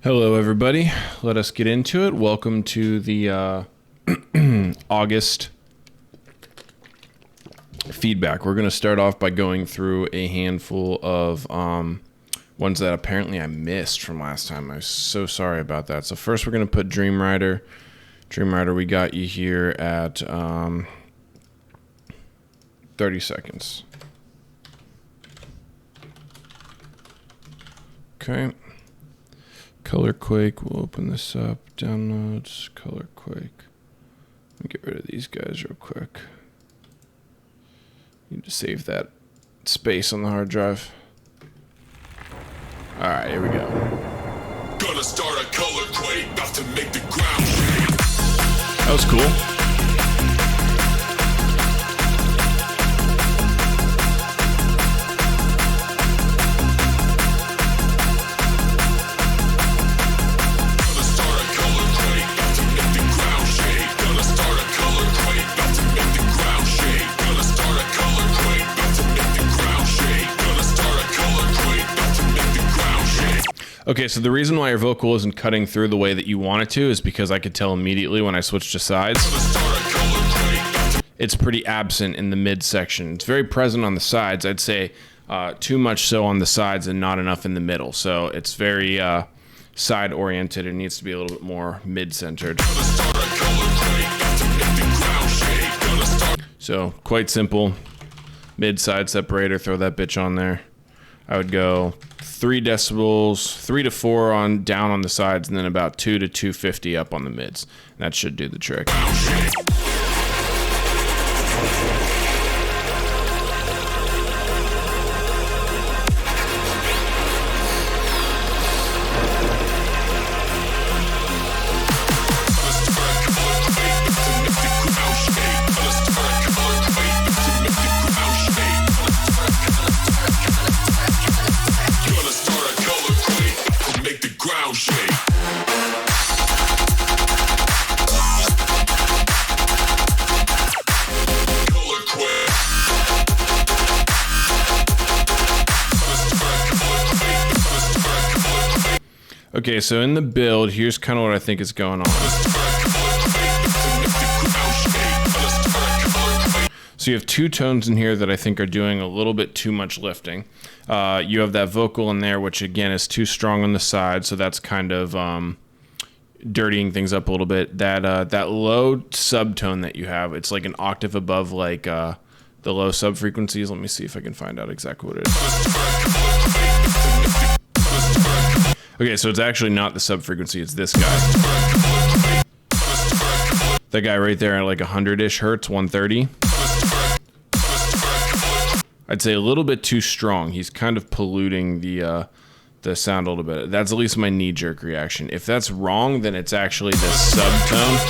Hello, everybody. Let us get into it. Welcome to the August feedback. We're going to start off by going through a handful of ones that apparently I missed from last time. I'm so sorry about that. So first we're going to put Dream Ryder. Dream Ryder, we got you here at 30 seconds. Okay. Color Quake, we'll open this up. Downloads, Color Quake. Let me get rid of these guys real quick. Need to save that space on the hard drive. Alright, here we go. Gonna start a color quake, about to make the ground shake. That was cool. Okay, so the reason why your vocal isn't cutting through the way that you want it to is because I could tell immediately when I switched to sides. It's pretty absent in the mid section. It's very present on the sides. I'd say too much so on the sides and not enough in the middle. So it's very side oriented. It needs to be a little bit more mid centered. So quite simple. Mid side separator, throw that bitch on there. I would go 3 decibels, 3 to 4 on down on the sides, and then about 2 to 250 up on the mids. That should do the trick. Okay, so in the build, here's kind of what I think is going on. So you have 2 tones in here that I think are doing a little bit too much lifting. You have that vocal in there, which again is too strong on the side, so that's kind of dirtying things up a little bit. That low subtone that you have, it's like an octave above like the low sub frequencies. Let me see if I can find out exactly what it is. Okay, so it's actually not the sub frequency, it's this guy. That guy right there at like 100-ish hertz, 130. I'd say a little bit too strong. He's kind of polluting the sound a little bit. That's at least my knee-jerk reaction. If that's wrong, then it's actually the subtone.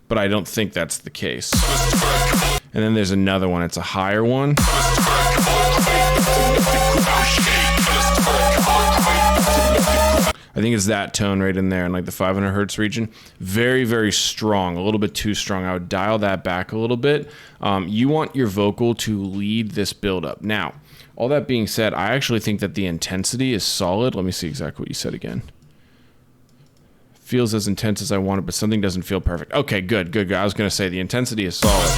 But I don't think that's the case. And then there's another one. It's a higher one. I think it's that tone right in there in like the 500 hertz region. Very, very strong, a little bit too strong. I would dial that back a little bit. You want your vocal to lead this buildup. Now, all that being said, I actually think that the intensity is solid. Let me see exactly what you said again. Feels as intense as I want it, but something doesn't feel perfect. Okay, good. I was going to say the intensity is solid.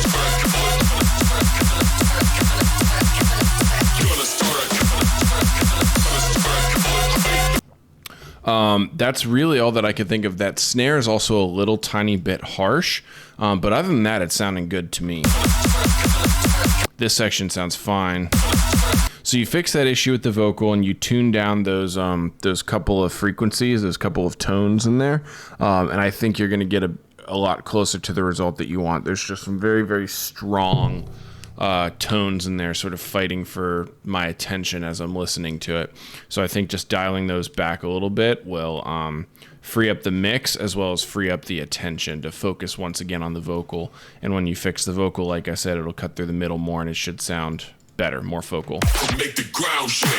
That's really all that I could think of. That snare is also a little tiny bit harsh, but other than that, it's sounding good to me. This section sounds fine. So you fix that issue with the vocal and you tune down those couple of frequencies, those couple of tones in there, and I think you're going to get a lot closer to the result that you want. There's just some very, very strong tones in there sort of fighting for my attention as I'm listening to it. So I think just dialing those back a little bit will free up the mix as well as free up the attention to focus once again on the vocal. And when you fix the vocal, like I said, it'll cut through the middle more and it should sound better, more focal. Make the ground shake.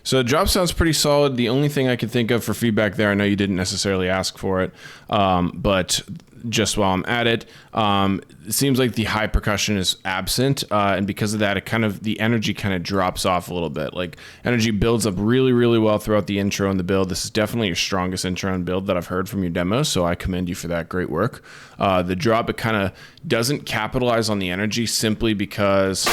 So the drop sounds pretty solid. The only thing I could think of for feedback there, I know you didn't necessarily ask for it, but just while I'm at it. It seems like the high percussion is absent, and because of that, the energy kind of drops off a little bit. Like energy builds up really, really well throughout the intro and the build. This is definitely your strongest intro and build that I've heard from your demos, so I commend you for that. Great work. The drop, it kind of doesn't capitalize on the energy simply because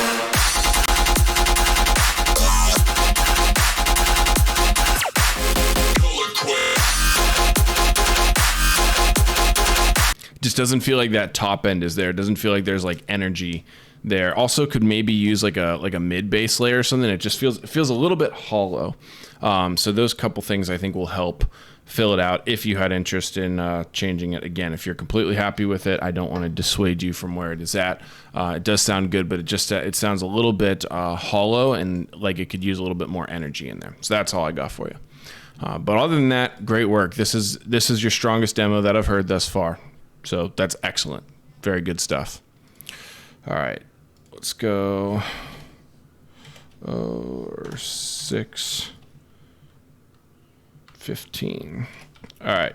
just doesn't feel like that top end is there. It doesn't feel like there's like energy there. Also could maybe use like a mid bass layer or something. It just feels a little bit hollow. So those couple things I think will help fill it out if you had interest in changing it. Again, if you're completely happy with it, I don't want to dissuade you from where it is at. It does sound good, but it sounds a little bit hollow and like it could use a little bit more energy in there. So that's all I got for you. But other than that, great work. This is your strongest demo that I've heard thus far. So that's excellent. Very good stuff. All right, let's go 6, 15. All right.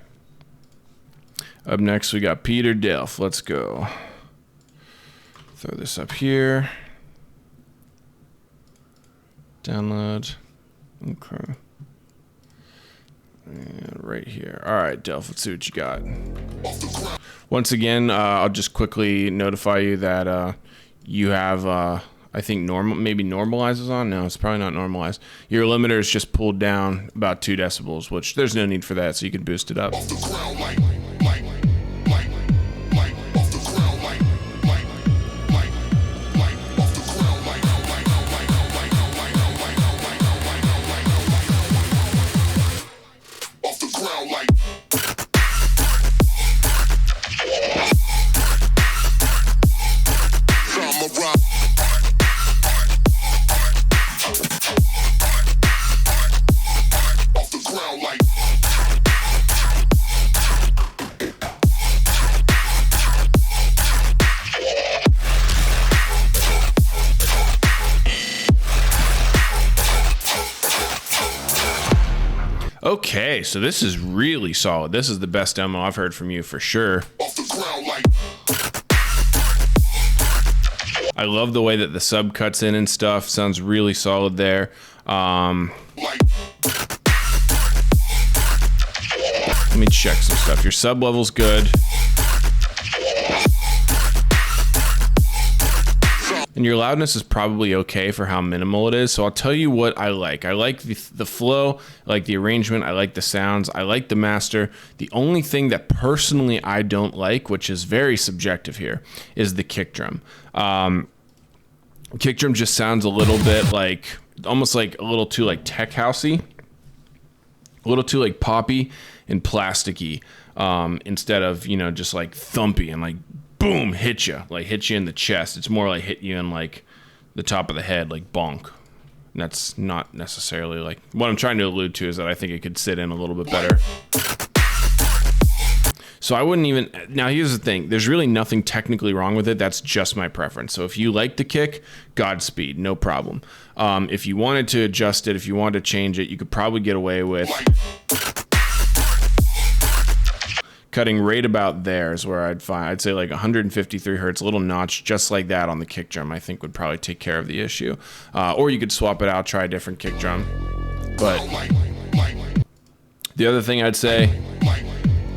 Up next, we got Peter Delff. Let's go. Throw this up here. Download. Okay. And right here. All right, Delff, let's see what you got. Once again, I'll just quickly notify you that you have, I think, maybe normalizes on. No, it's probably not normalized. Your limiter is just pulled down about 2 decibels, which there's no need for that, so you can boost it up. Okay, so this is really solid. This is the best demo I've heard from you for sure. I love the way that the sub cuts in and stuff. Sounds really solid there. Let me check some stuff. Your sub level's good. And your loudness is probably okay for how minimal it is. So I'll tell you what I like. I like the flow, I like the arrangement, I like the sounds, I like the master. The only thing that personally I don't like, which is very subjective here, is the kick drum. Kick drum just sounds a little bit like, almost like a little too like tech housey, a little too like poppy and plasticky, instead of, you know, just like thumpy and like boom, hit you in the chest. It's more like hit you in like the top of the head, like bonk. And that's not necessarily like what I'm trying to allude to, is that I think it could sit in a little bit better. So I wouldn't even, now here's the thing, there's really nothing technically wrong with it. That's just my preference. So if you like the kick, Godspeed, no problem. If you wanted to adjust it, if you wanted to change it, you could probably get away with cutting right about there is where I'd say like 153 hertz, a little notch just like that on the kick drum, I think would probably take care of the issue. Or you could swap it out, try a different kick drum. But the other thing I'd say,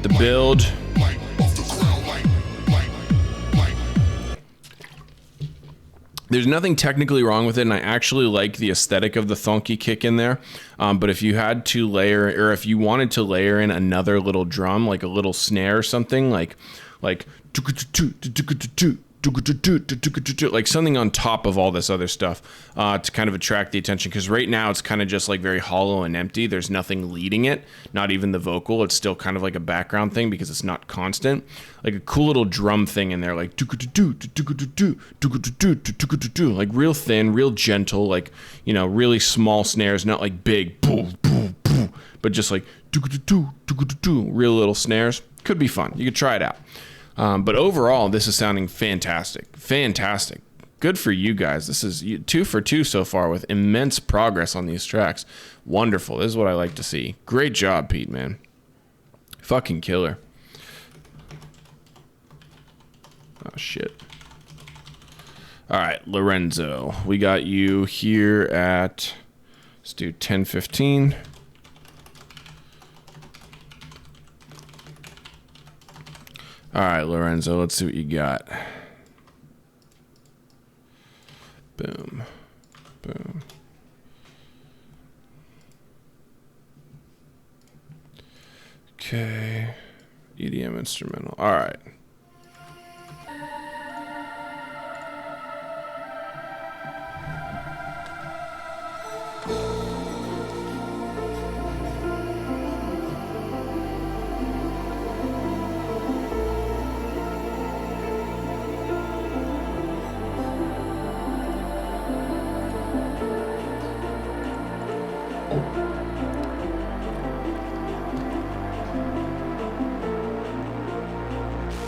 the build, there's nothing technically wrong with it, and I actually like the aesthetic of the thonky kick in there. But if you had to layer, or if you wanted to layer in another little drum, like a little snare or something, like something on top of all this other stuff, to kind of attract the attention, because right now it's kind of just like very hollow and empty. There's nothing leading it, not even the vocal. It's still kind of like a background thing because it's not constant. Like a cool little drum thing in there, like like real thin, real gentle, like, you know, really small snares, not like big but just like real little snares. Could be fun. You could try it out. But overall, this is sounding fantastic. Fantastic. Good for you guys. This is 2 for 2 so far with immense progress on these tracks. Wonderful. This is what I like to see. Great job, Pete, man. Fucking killer. Oh, shit. All right, Lorenzo. We got you here at, let's do 10:15. All right, Lorenzo, let's see what you got. Boom. Boom. Okay. EDM instrumental. All right.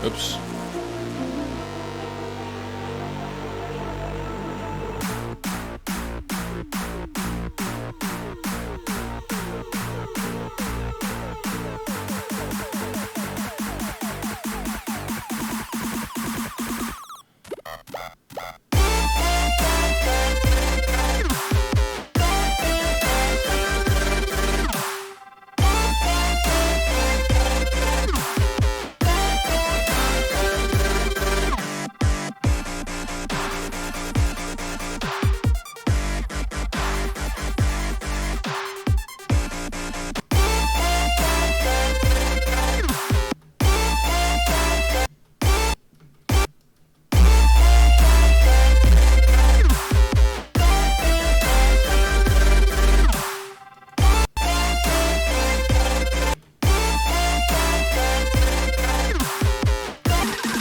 Oops.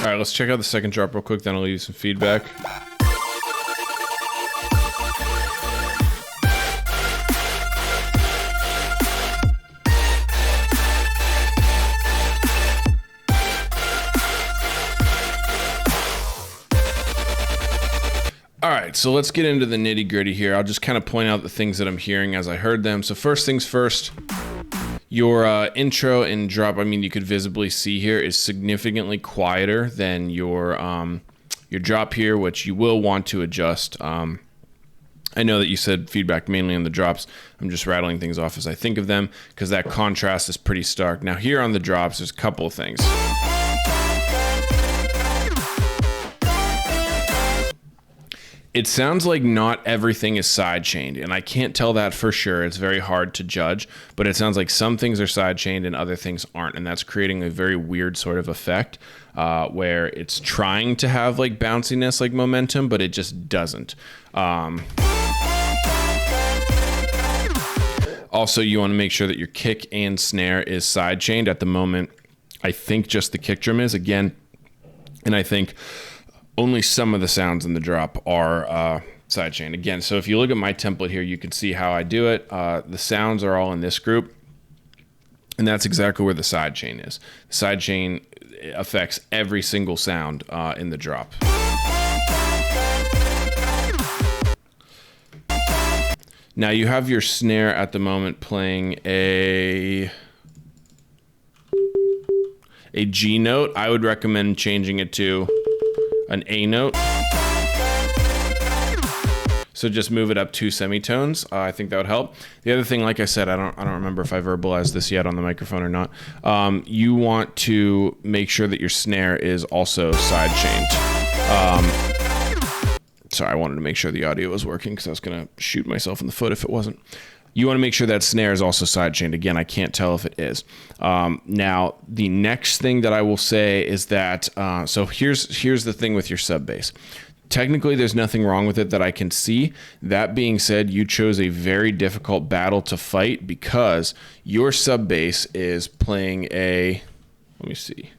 All right, let's check out the second drop real quick, then I'll leave you some feedback. All right, so let's get into the nitty gritty here. I'll just kind of point out the things that I'm hearing as I heard them. So first things first, your intro and drop, I mean, you could visibly see here, is significantly quieter than your drop here, which you will want to adjust. I know that you said feedback mainly on the drops. I'm just rattling things off as I think of them because that contrast is pretty stark. Now here on the drops, there's a couple of things. It sounds like not everything is sidechained, and I can't tell that for sure. It's very hard to judge, but it sounds like some things are sidechained and other things aren't, and that's creating a very weird sort of effect where it's trying to have like bounciness, like momentum, but it just doesn't. Also, you want to make sure that your kick and snare is sidechained. At the moment, I think just the kick drum is, again, and I think only some of the sounds in the drop are sidechained. Again, so if you look at my template here, you can see how I do it. The sounds are all in this group, and that's exactly where the sidechain is. The sidechain affects every single sound in the drop. Now you have your snare at the moment playing a G note. I would recommend changing it to an A note. So just move it up 2 semitones. I think that would help. The other thing, like I said, I don't remember if I verbalized this yet on the microphone or not. You want to make sure that your snare is also side chained. Sorry, I wanted to make sure the audio was working because I was gonna shoot myself in the foot if it wasn't. You want to make sure that snare is also side chained. Again, I can't tell if it is. Now, the next thing that I will say is that, so here's the thing with your sub bass. Technically, there's nothing wrong with it that I can see. That being said, you chose a very difficult battle to fight because your sub bass is playing a, let me see.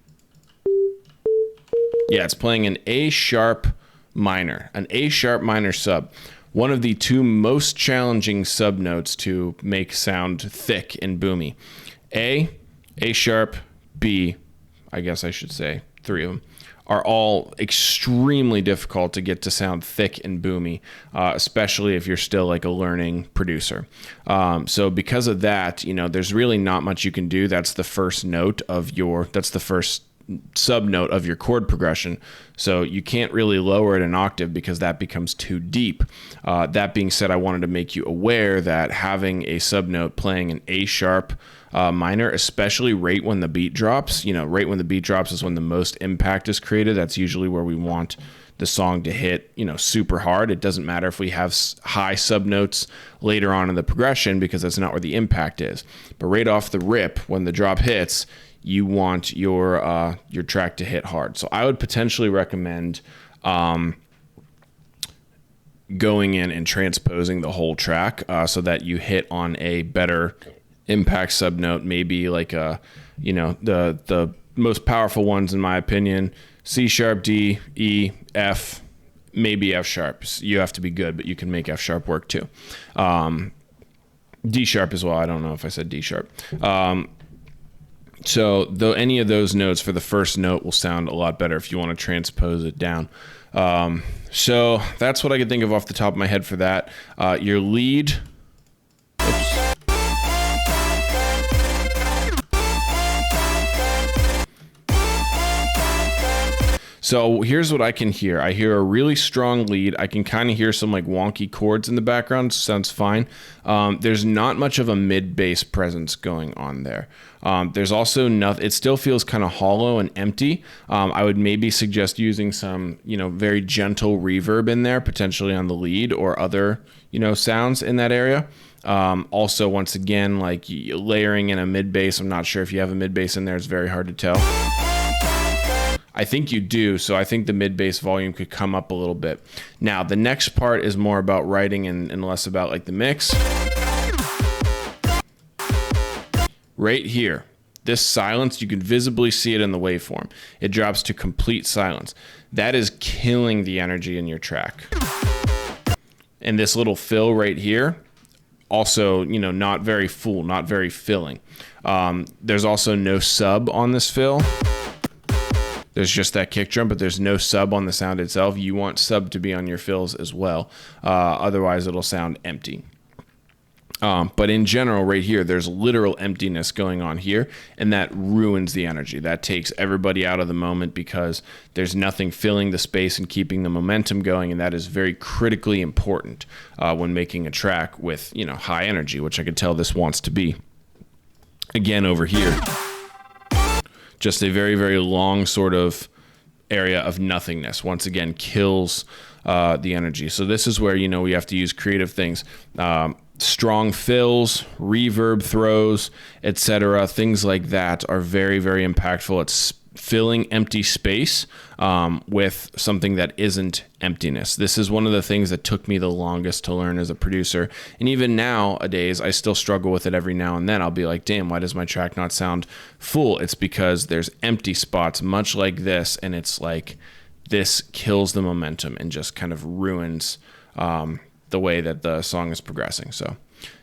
Yeah, it's playing an A sharp minor sub. One of the 2 most challenging sub notes to make sound thick and boomy. A sharp, B, I guess I should say 3 of them, are all extremely difficult to get to sound thick and boomy, especially if you're still like a learning producer. So because of that, there's really not much you can do. That's the first note of that's the first sub note of your chord progression. So you can't really lower it an octave because that becomes too deep. That being said, I wanted to make you aware that having a sub note playing an A sharp minor, especially right when the beat drops, right when the beat drops is when the most impact is created. That's usually where we want the song to hit, super hard. It doesn't matter if we have high sub notes later on in the progression because that's not where the impact is. But right off the rip, when the drop hits, you want your track to hit hard. So I would potentially recommend going in and transposing the whole track so that you hit on a better impact sub note, maybe like the most powerful ones in my opinion, C sharp, D, E, F, maybe F sharp. You have to be good, but you can make F sharp work too. D sharp as well. I don't know if I said D sharp. So though any of those notes for the first note will sound a lot better if you want to transpose it down. So that's what I could think of off the top of my head for that. Your lead. So here's what I can hear. I hear a really strong lead. I can kind of hear some like wonky chords in the background. Sounds fine. There's not much of a mid bass presence going on there. There's also nothing. It still feels kind of hollow and empty. I would maybe suggest using some, very gentle reverb in there, potentially on the lead or other, sounds in that area. Also, once again, like layering in a mid bass. I'm not sure if you have a mid bass in there. It's very hard to tell. I think you do, so I think the mid-bass volume could come up a little bit. Now, the next part is more about writing and less about like the mix. Right here, this silence, you can visibly see it in the waveform. It drops to complete silence. That is killing the energy in your track. And this little fill right here, also, not very full, not very filling. There's also no sub on this fill. There's just that kick drum, but there's no sub on the sound itself. You want sub to be on your fills as well. Otherwise, it'll sound empty. But in general, right here, there's literal emptiness going on here, and that ruins the energy. That takes everybody out of the moment because there's nothing filling the space and keeping the momentum going, and that is very critically important when making a track with, high energy, which I could tell this wants to be. Again, over here. Just a very, very long sort of area of nothingness. Once again, kills the energy. So this is where, we have to use creative things. Strong fills, reverb throws, etc. Things like that are very, very impactful. It's filling empty space with something that isn't emptiness. This is one of the things that took me the longest to learn as a producer. And even nowadays, I still struggle with it every now and then. I'll be like, damn, why does my track not sound full? It's because there's empty spots, much like this. And it's like, this kills the momentum and just kind of ruins the way that the song is progressing. So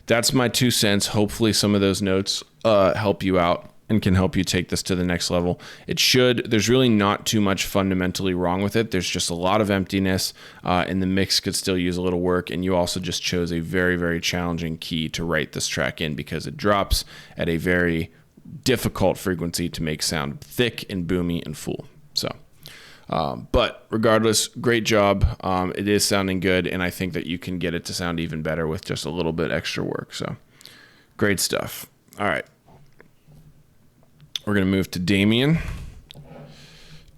that's my 2 cents. Hopefully some of those notes help you out and can help you take this to the next level. There's really not too much fundamentally wrong with it. There's just a lot of emptiness, and the mix could still use a little work. And you also just chose a very, very challenging key to write this track in because it drops at a very difficult frequency to make sound thick and boomy and full. So, but regardless, great job. It is sounding good, and I think that you can get it to sound even better with just a little bit extra work. So, great stuff. All right. We're going to move to Damian.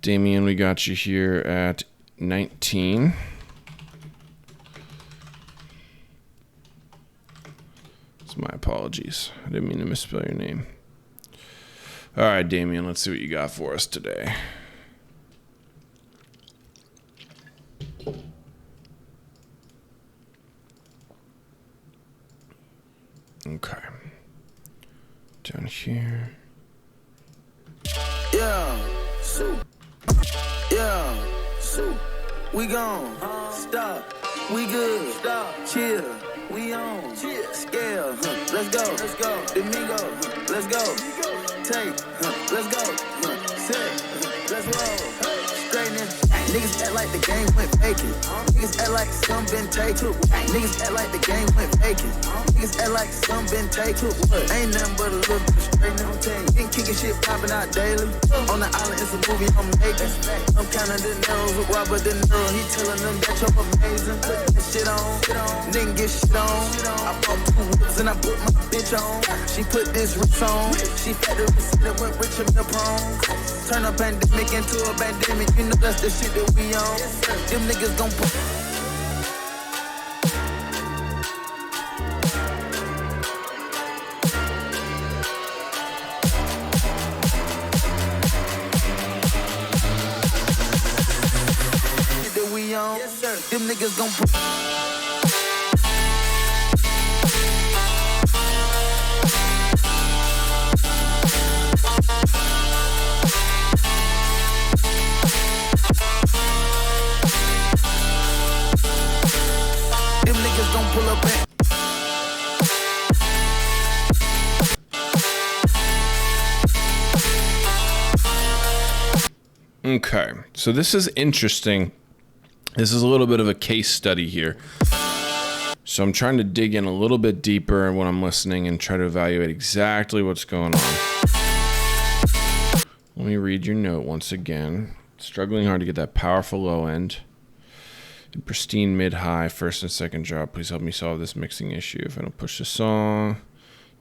Damian, we got you here at 19. That's my apologies. I didn't mean to misspell your name. All right, Damian, let's see what you got for us today. Okay. Down here. We gone, stop, we good, stop, chill, we on, scale, let's go, Domingo, let's go, take, let's go, set, let's roll, straightness. Niggas act like the game went vacant. Niggas act like some been taken. Niggas act like the game went vacant. Niggas act like some been taken. Ain't nothing but a little bit straight now. Been kicking shit popping out daily. On the island, it's a movie I'm making. I'm counting the nerves with Robert De Niro. He telling them that you're amazing. Put that shit on. Nigga get shit on. I bought 2 whips and I put my bitch on. She put this wrist on. She fed the receipt that went rich in the prongs. Turn a pandemic into a pandemic. You know that's the shit that we on. Them niggas gon' put. That we on. Yes, sir. Them niggas gon' put. Pull up back. Okay, so this is interesting. This is a little bit of a case study here. So I'm trying to dig in a little bit deeper when I'm listening and try to evaluate exactly what's going on. Let me read your note once again. Struggling hard to get that powerful low end. Pristine mid-high, first and second drop. Please help me solve this mixing issue. If I don't push the song,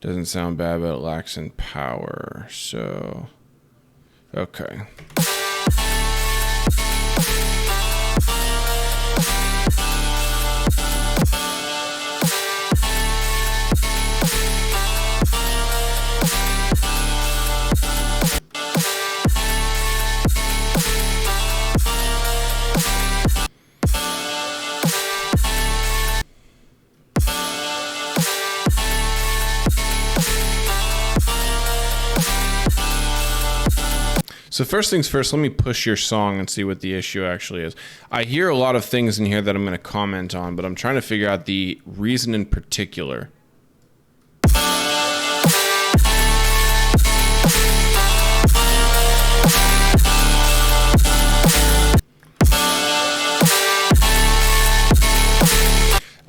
doesn't sound bad, but it lacks in power. So, okay. So first things first, let me push your song and see what the issue actually is. I hear a lot of things in here that I'm going to comment on, but I'm trying to figure out the reason in particular.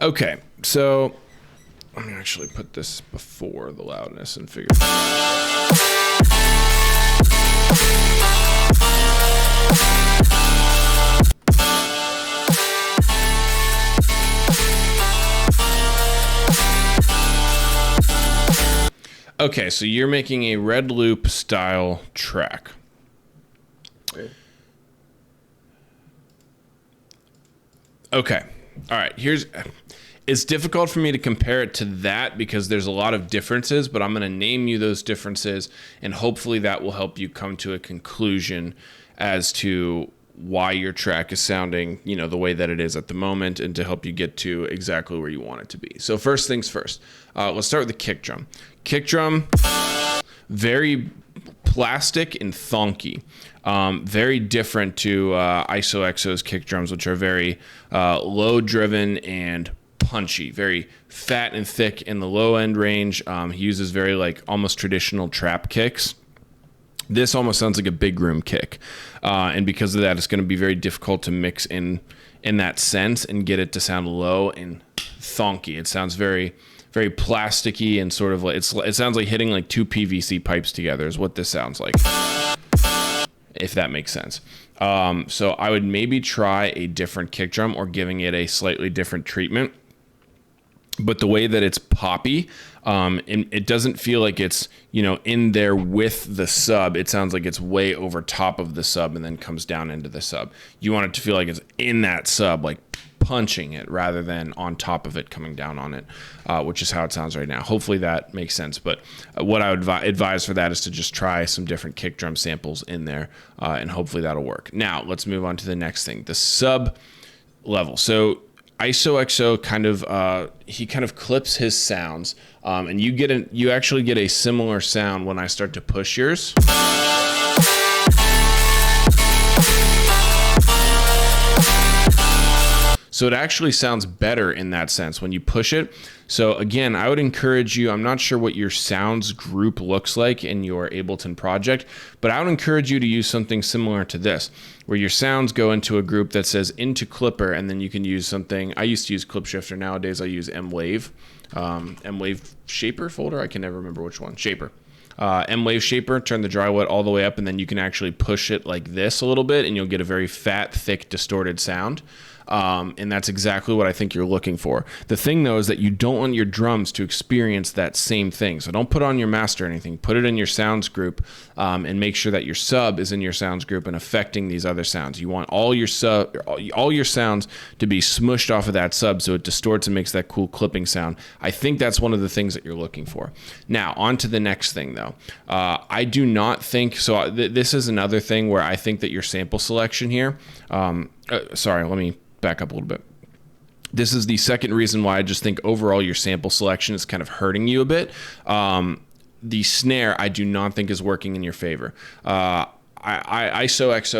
Okay, so let me actually put this before the loudness and figure it out. Okay, so you're making a red loop style track. Okay. All right. It's difficult for me to compare it to that because there's a lot of differences, but I'm going to name you those differences, and hopefully that will help you come to a conclusion as to why your track is sounding, the way that it is at the moment, and to help you get to exactly where you want it to be. So first things first, let's start with the kick drum. Kick drum, very plastic and thonky. Very different to ISO-XO's kick drums, which are very low-driven and punchy, very fat and thick in the low end range. He uses very almost traditional trap kicks. This almost sounds like a big room kick, and because of that, it's going to be very difficult to mix in that sense and get it to sound low and thonky. It sounds very, very plasticky and sort of like it sounds like hitting like 2 PVC pipes together is what this sounds like, if that makes sense. So I would maybe try a different kick drum or giving it a slightly different treatment. But the way that it's poppy, it doesn't feel like it's, in there with the sub. It sounds like it's way over top of the sub and then comes down into the sub. You want it to feel like it's in that sub, like punching it rather than on top of it coming down on it, which is how it sounds right now. Hopefully that makes sense. But what I would advise for that is to just try some different kick drum samples in there, and hopefully that'll work. Now, let's move on to the next thing, the sub level. So ISO-XO kind of clips his sounds, and you actually get a similar sound when I start to push yours. So it actually sounds better in that sense when you push it. So again, I would encourage you, I'm not sure what your sounds group looks like in your Ableton project, but I would encourage you to use something similar to this, where your sounds go into a group that says into Clipper, and then you can use something. I used to use Clip Shifter. Nowadays I use M-Wave. M-Wave Shaper folder. I can never remember which one. Shaper. M-Wave Shaper, turn the dry wet all the way up, and then you can actually push it like this a little bit, and you'll get a very fat, thick, distorted sound. And that's exactly what I think you're looking for. The thing, though, is that you don't want your drums to experience that same thing. So don't put it on your master or anything. Put it in your sounds group, and make sure that your sub is in your sounds group and affecting these other sounds. You want all your sounds to be smushed off of that sub so it distorts and makes that cool clipping sound. I think that's one of the things that you're looking for. Now, on to the next thing, though. I do not think, so this is another thing where I think that your sample selection here, sorry, let me back up a little bit. This is the second reason why I just think overall your sample selection is kind of hurting you a bit. The snare I do not think is working in your favor. ISOXO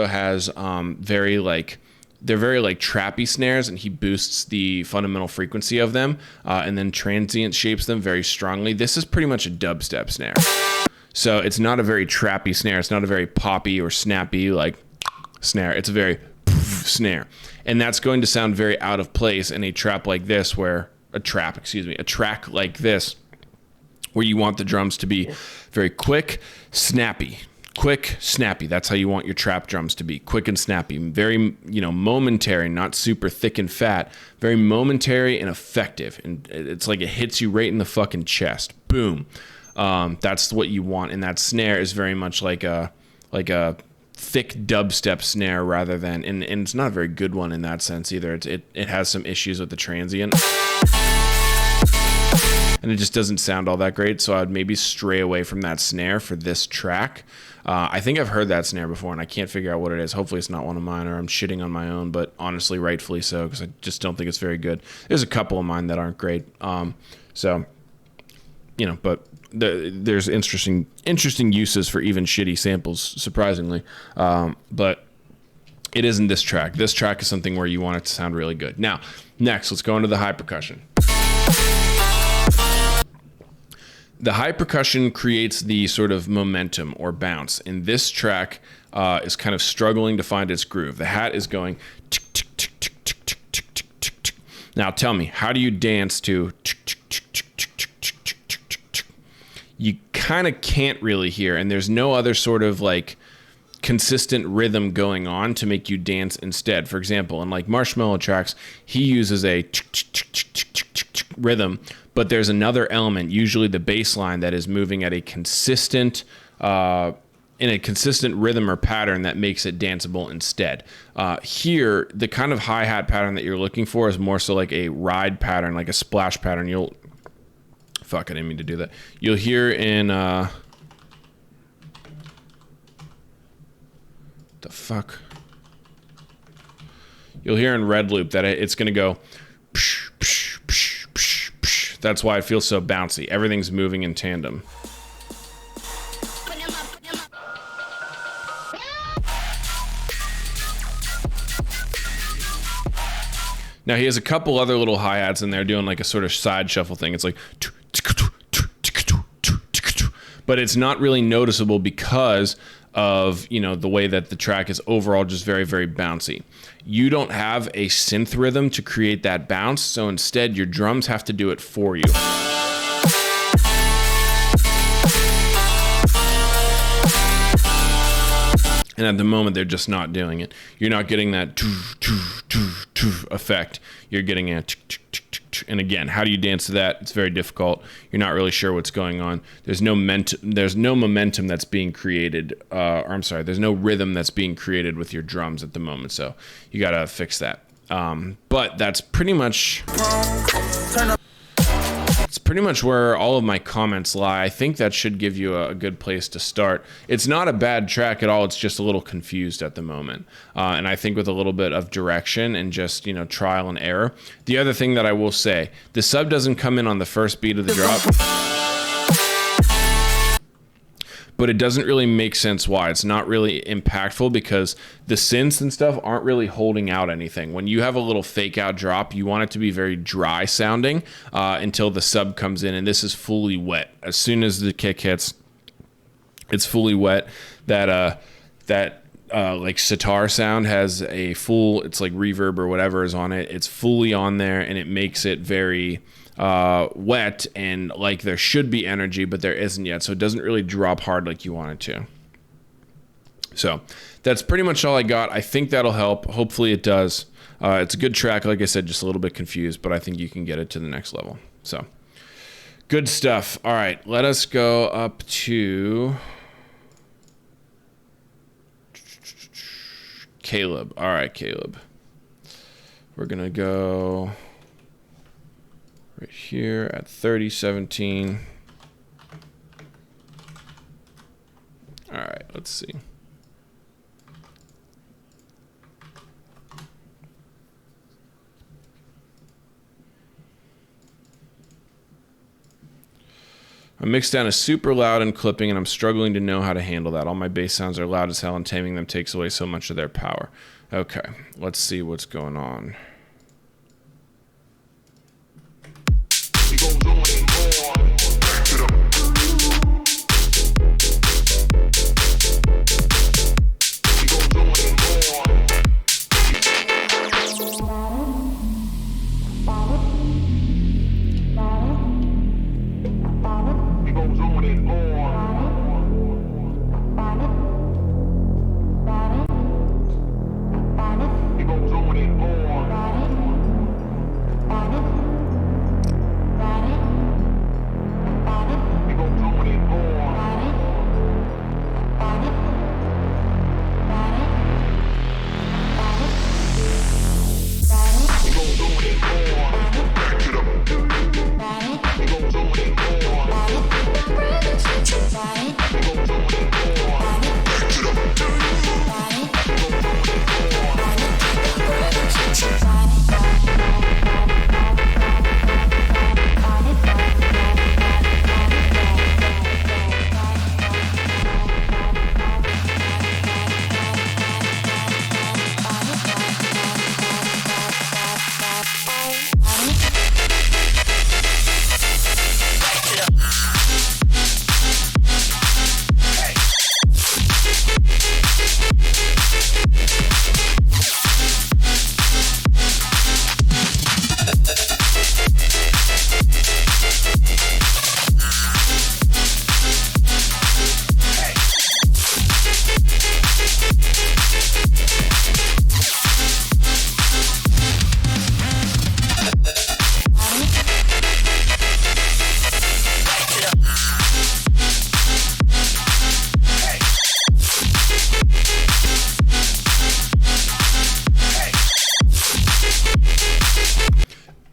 has very trappy snares, and he boosts the fundamental frequency of them, and then transient shapes them very strongly. This is pretty much a dubstep snare. So it's not a very trappy snare. It's not a very poppy or snappy like snare. It's a very snare. And that's going to sound very out of place in a track like this, where you want the drums to be very quick, snappy. That's how you want your trap drums to be. Quick and snappy. Very, momentary, not super thick and fat. Very momentary and effective. And it's like it hits you right in the fucking chest. Boom. That's what you want. And that snare is very much like a thick dubstep snare rather than, and it's not a very good one in that sense either. It has some issues with the transient, and it just doesn't sound all that great. So I'd maybe stray away from that snare for this track. I think I've heard that snare before, and I can't figure out what it is. Hopefully it's not one of mine, or I'm shitting on my own, but honestly, rightfully so, because I just don't think it's very good. There's a couple of mine that aren't great. But there's interesting uses for even shitty samples, surprisingly. But it isn't this track. This track is something where you want it to sound really good. Now, next, let's go into the high percussion. The high percussion creates the sort of momentum or bounce. And this track is kind of struggling to find its groove. The hat is going tick, tick, tick, tick, tick, tick, tick, tick, tick, tick. Now tell me, how do you dance to tick, tick, tick, tick, tick, tick, tick, tick, tick, tick? You kind of can't really hear, and there's no other sort of like consistent rhythm going on to make you dance instead. For example, in like Marshmallow tracks, he uses a rhythm, but there's another element, usually the bass line, that is moving at a consistent in a consistent rhythm or pattern that makes it danceable instead. Here, the kind of hi-hat pattern that you're looking for is more so like a ride pattern, like a splash pattern. Fuck, I didn't mean to do that. You'll hear in the fuck. You'll hear in Red Loop that it's gonna go psh, psh, psh, psh, psh. That's why it feels so bouncy. Everything's moving in tandem. Now he has a couple other little hi-hats in there doing like a sort of side shuffle thing. It's like, but it's not really noticeable because of, the way that the track is overall just very, very bouncy. You don't have a synth rhythm to create that bounce, so instead your drums have to do it for you. And at the moment, they're just not doing it. You're not getting that effect. You're getting a and again, how do you dance to that? It's very difficult. You're not really sure what's going on. There's no momentum that's being created. There's no rhythm that's being created with your drums at the moment. So you gotta fix that. But that's pretty much. It's pretty much where all of my comments lie. I think that should give you a good place to start. It's not a bad track at all. It's just a little confused at the moment. And I think with a little bit of direction and just, trial and error. The other thing that I will say, the sub doesn't come in on the first beat of the drop. but it doesn't really make sense why. It's not really impactful because the synths and stuff aren't really holding out anything. When you have a little fake out drop, you want it to be very dry sounding until the sub comes in, and this is fully wet. As soon as the kick hits, it's fully wet. That like sitar sound has a full, it's like reverb or whatever is on it. It's fully on there, and it makes it very wet and like there should be energy, but there isn't yet. So it doesn't really drop hard like you want it to. So that's pretty much all I got. I think that'll help. Hopefully it does. It's a good track. Like I said, just a little bit confused, but I think you can get it to the next level. So good stuff. All right, let us go up to Caleb. All right, Caleb. We're going to go right here at 3017. All right, let's see. My mix down is super loud and clipping, and I'm struggling to know how to handle that. All my bass sounds are loud as hell, and taming them takes away so much of their power. Okay, let's see what's going on.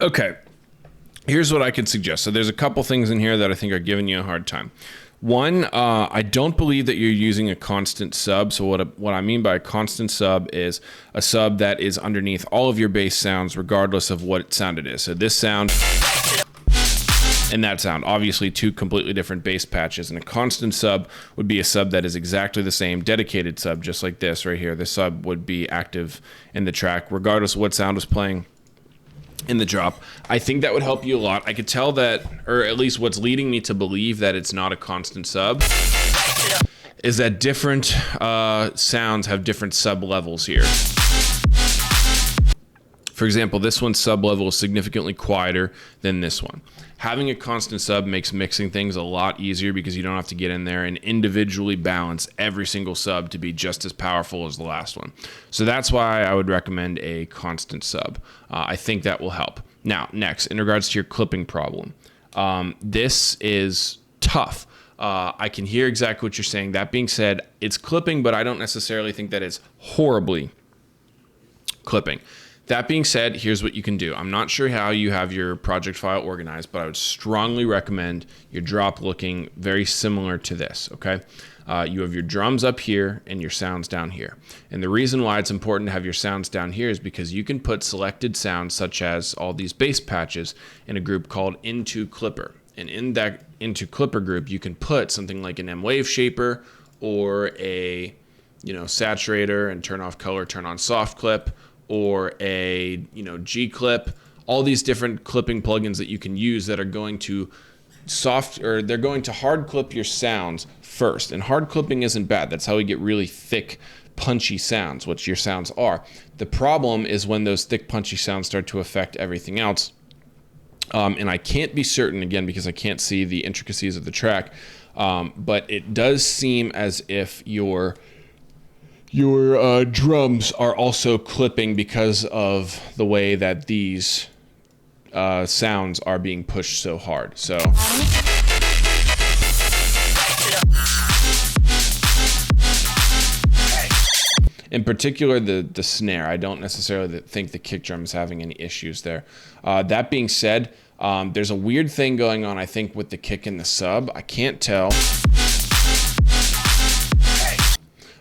Okay, here's what I could suggest. So there's a couple things in here that I think are giving you a hard time. One, I don't believe that you're using a constant sub. So what I mean by a constant sub is a sub that is underneath all of your bass sounds, regardless of what sound it is. So this sound and that sound, obviously two completely different bass patches. And a constant sub would be a sub that is exactly the same, dedicated sub, just like this right here. This sub would be active in the track, regardless of what sound was playing in the drop. I think that would help you a lot. I could tell that, or at least what's leading me to believe that it's not a constant sub, is that different sounds have different sub levels here. For example, this one's sub level is significantly quieter than this one. Having a constant sub makes mixing things a lot easier because you don't have to get in there and individually balance every single sub to be just as powerful as the last one. So that's why I would recommend a constant sub. I think that will help. Now, next, in regards to your clipping problem, this is tough. I can hear exactly what you're saying. That being said, it's clipping, but I don't necessarily think that it's horribly clipping. That being said, here's what you can do. I'm not sure how you have your project file organized, but I would strongly recommend your drop looking very similar to this, okay? You have your drums up here and your sounds down here. And the reason why it's important to have your sounds down here is because you can put selected sounds, such as all these bass patches, in a group called Into Clipper. And into clipper group, you can put something like an M wave shaper or a, saturator and turn off color, turn on soft clip, or a, G clip, all these different clipping plugins that you can use that are going to they're going to hard clip your sounds first. And hard clipping isn't bad. That's how we get really thick, punchy sounds, which your sounds are. The problem is when those thick, punchy sounds start to affect everything else. And I can't be certain, again, because I can't see the intricacies of the track, but it does seem as if your drums are also clipping because of the way that these sounds are being pushed so hard. So in particular, the snare, I don't necessarily think the kick drum is having any issues there. That being said, there's a weird thing going on, I think, with the kick and the sub. I can't tell.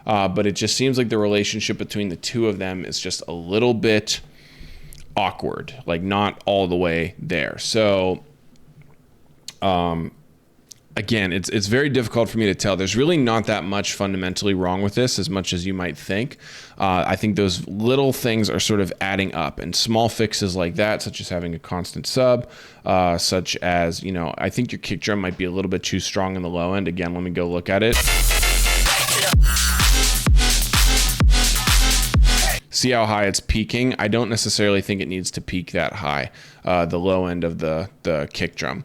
But it just seems like the relationship between the two of them is just a little bit awkward, like not all the way there. So again, it's very difficult for me to tell. There's really not that much fundamentally wrong with this as much as you might think. I think those little things are sort of adding up, and small fixes like that, such as having a constant sub, such as, I think your kick drum might be a little bit too strong in the low end. Again, let me go look at it. See how high it's peaking? I don't necessarily think it needs to peak that high, the low end of the kick drum.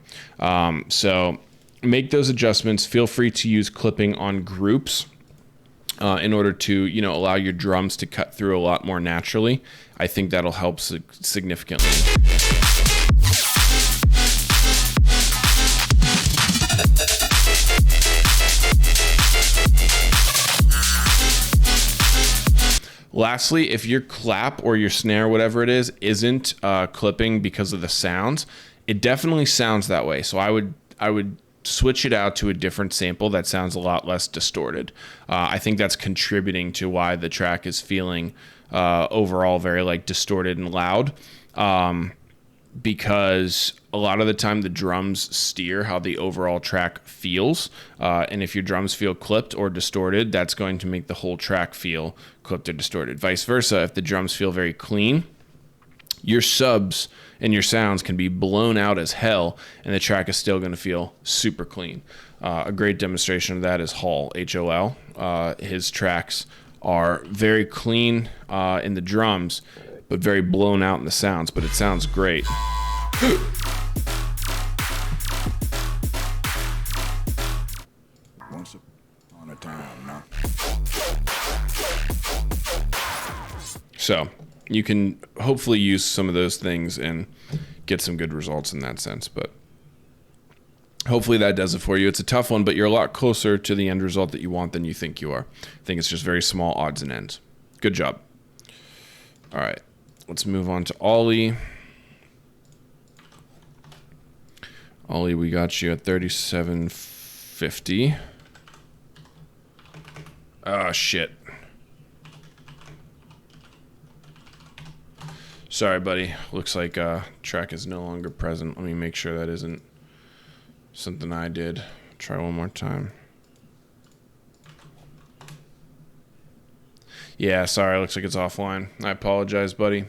So make those adjustments. Feel free to use clipping on groups in order to, allow your drums to cut through a lot more naturally. I think that'll help significantly. Lastly, if your clap or your snare, whatever it is, isn't clipping because of the sounds, it definitely sounds that way. So I would switch it out to a different sample that sounds a lot less distorted. I think that's contributing to why the track is feeling overall very distorted and loud. Because a lot of the time the drums steer how the overall track feels. And if your drums feel clipped or distorted, that's going to make the whole track feel clipped or distorted. Vice versa, if the drums feel very clean, your subs and your sounds can be blown out as hell, and the track is still going to feel super clean. A great demonstration of that is Hall, H-O-L. His tracks are very clean in the drums, but very blown out in the sounds, but it sounds great. Once upon a time, now. So you can hopefully use some of those things and get some good results in that sense, but hopefully that does it for you. It's a tough one, but you're a lot closer to the end result that you want than you think you are. I think it's just very small odds and ends. Good job. All right. Let's move on to Ollie. Ollie, we got you at 3750. Oh, shit. Sorry, buddy. Looks like track is no longer present. Let me make sure that isn't something I did. Try one more time. Yeah, sorry, looks like it's offline. I apologize, buddy.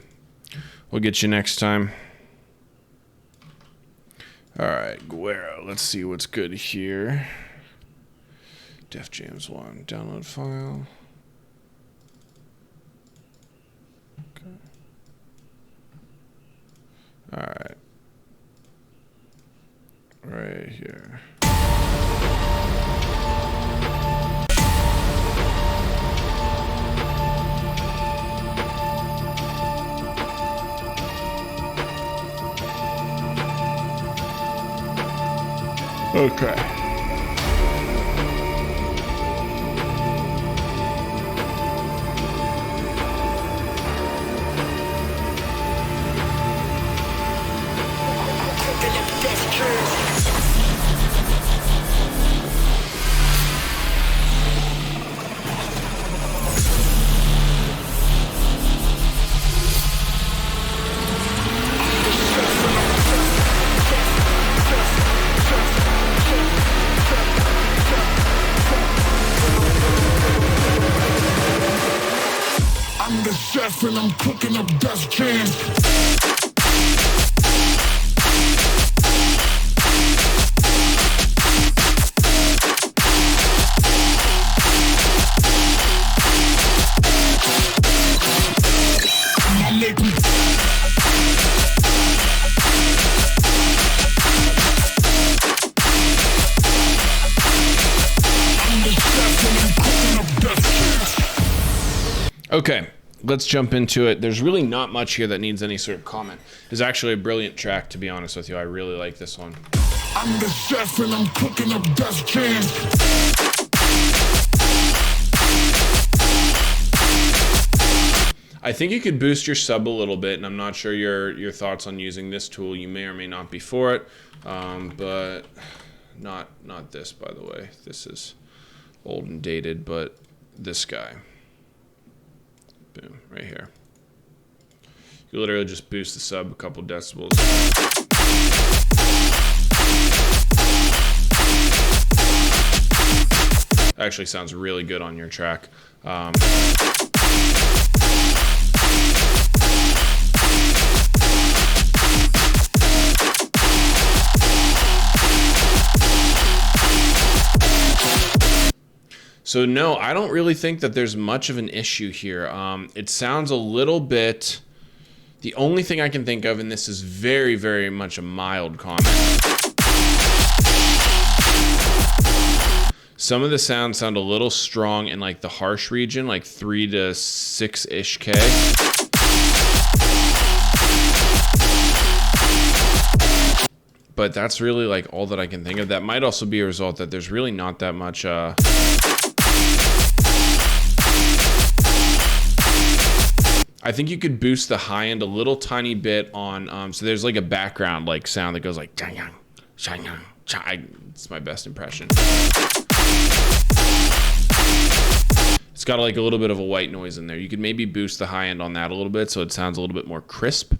We'll get you next time. All right, Guerra, let's see what's good here. Def Jams 1, download file. Okay. All right. Right here. Okay. chef and I'm cooking up best jams. Okay, let's jump into it. There's really not much here that needs any sort of comment. It's actually a brilliant track, to be honest with you. I really like this one. I'm the chef and I'm cooking up best jams. I think you could boost your sub a little bit, and I'm not sure your thoughts on using this tool. You may or may not be for it, but not this, by the way. This is old and dated, but this guy. Boom, right here. You literally just boost the sub a couple decibels. Actually sounds really good on your track. So no, I don't really think that there's much of an issue here. It sounds a little bit, the only thing I can think of, and this is very, very much a mild comment. Some of the sounds sound a little strong in like the harsh region, like 3 to 6-ish K. But that's really like all that I can think of. That might also be a result that there's really not that much I think you could boost the high end a little tiny bit on, so there's like a background like sound that goes like, it's my best impression. It's got like a little bit of a white noise in there. You could maybe boost the high end on that a little bit so it sounds a little bit more crisp.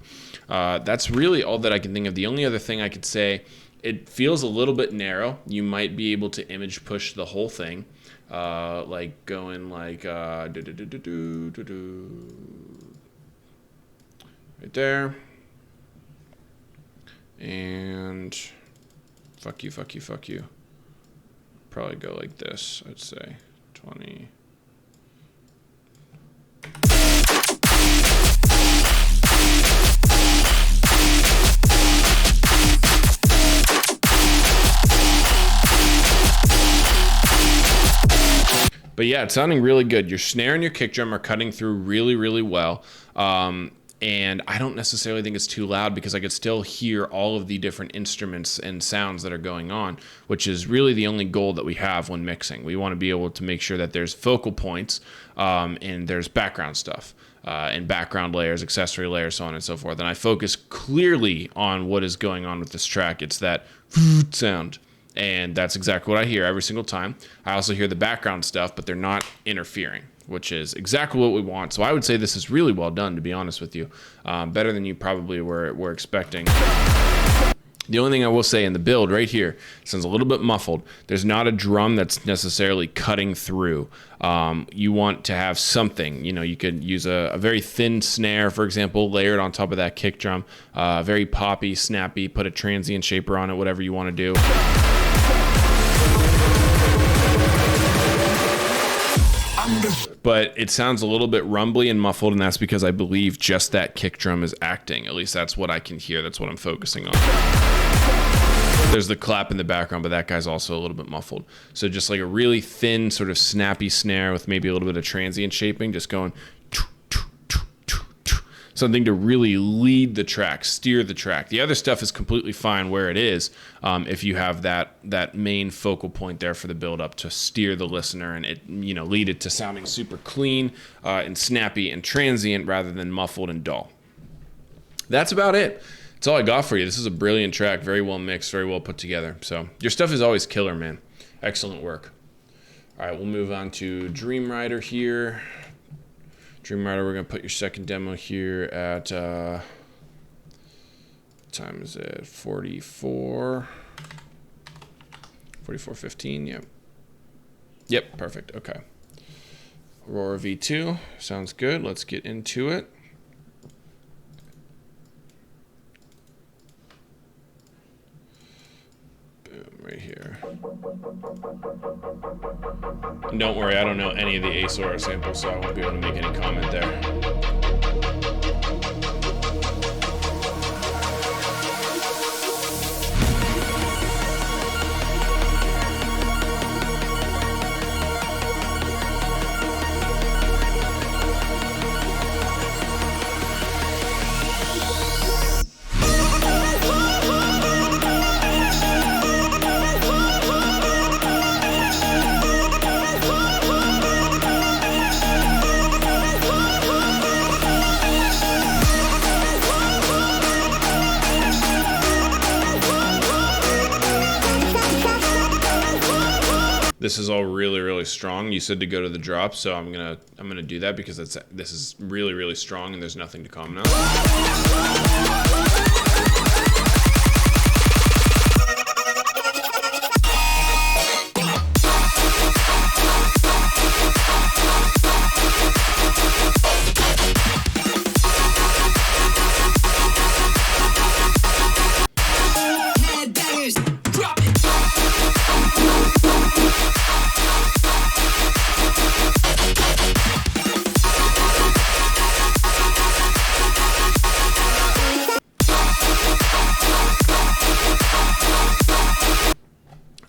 That's really all that I can think of. The only other thing I could say, it feels a little bit narrow. You might be able to image push the whole thing, like going like right there, and fuck you, fuck you, fuck you. Probably go like this, I'd say 20. But yeah, it's sounding really good. Your snare and your kick drum are cutting through really, really well. And I don't necessarily think it's too loud because I could still hear all of the different instruments and sounds that are going on, which is really the only goal that we have when mixing. We want to be able to make sure that there's focal points and there's background stuff and background layers, accessory layers, so on and so forth. And I focus clearly on what is going on with this track. It's that sound. And that's exactly what I hear every single time. I also hear the background stuff, but they're not interfering, which is exactly what we want. So I would say this is really well done, to be honest with you. Better than you probably were expecting. The only thing I will say in the build right here sounds a little bit muffled. There's not a drum that's necessarily cutting through. You want to have something, you could use a very thin snare, for example, layered on top of that kick drum. Very poppy, snappy, put a transient shaper on it, whatever you want to do. But it sounds a little bit rumbly and muffled, and that's because I believe just that kick drum is acting. At least that's what I can hear. That's what I'm focusing on. There's the clap in the background, but that guy's also a little bit muffled. So just like a really thin, sort of snappy snare with maybe a little bit of transient shaping, just going something to really lead the track, steer the track. The other stuff is completely fine where it is if you have that main focal point there for the build-up to steer the listener and it lead it to sounding super clean and snappy and transient rather than muffled and dull. That's about it. That's all I got for you. This is a brilliant track, very well mixed, very well put together. So your stuff is always killer, man. Excellent work. All right, we'll move on to Dream Ryder here. Dream Ryder, we're going to put your second demo here at, what time is it? 44:15, yep. Yep, perfect, okay. Aurora V2. Sounds good. Let's get into it. Boom, right here. And don't worry, I don't know any of the Ace Aura samples, so I won't be able to make any comment there. This is all really, really strong. You said to go to the drop, so I'm gonna do that because this is really, really strong and there's nothing to comment on.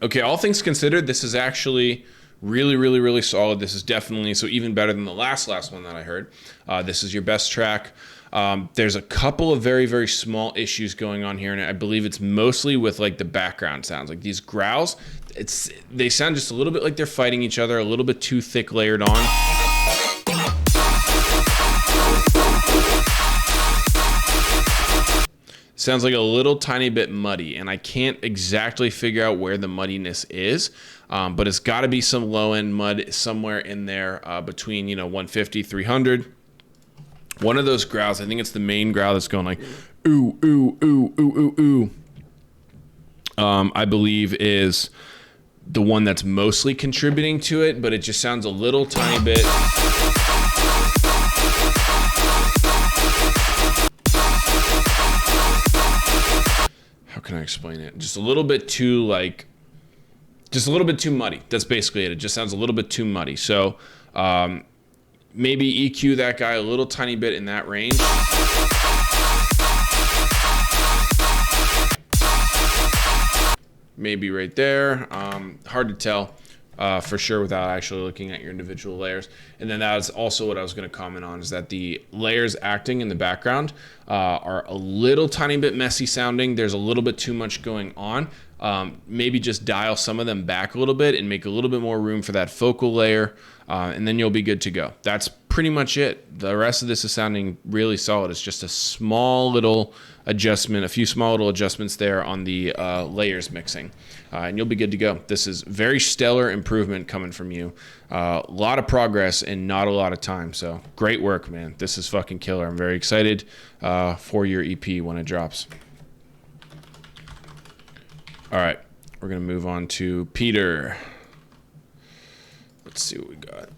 Okay, all things considered, this is actually really, really, really solid. This is definitely, so even better than the last one that I heard. This is your best track. There's a couple of very, very small issues going on here, and I believe it's mostly with like the background sounds. Like these growls, they sound just a little bit like they're fighting each other, a little bit too thick layered on. Sounds like a little tiny bit muddy, and I can't exactly figure out where the muddiness is, but it's got to be some low-end mud somewhere in there between 150, 300. One of those growls, I think it's the main growl that's going like ooh, ooh, ooh, ooh, ooh, ooh. I believe is the one that's mostly contributing to it, but it just sounds a little tiny bit. How can I explain it? Just a little bit too just a little bit too muddy. That's basically it. It just sounds a little bit too muddy. So maybe EQ that guy a little tiny bit in that range. Maybe right there. Hard to tell for sure without actually looking at your individual layers. And then that's also what I was going to comment on, is that the layers acting in the background are a little tiny bit messy sounding. There's a little bit too much going on. Maybe just dial some of them back a little bit and make a little bit more room for that focal layer, and then you'll be good to go. That's pretty much it. The rest of this is sounding really solid. It's just a small little adjustment, a few small little adjustments there on the layers mixing, and you'll be good to go. This is very stellar improvement coming from you. A lot of progress in not a lot of time, so great work, man. This is fucking killer. I'm very excited for your EP when it drops. All right, we're gonna move on to Peter. Let's see what we got.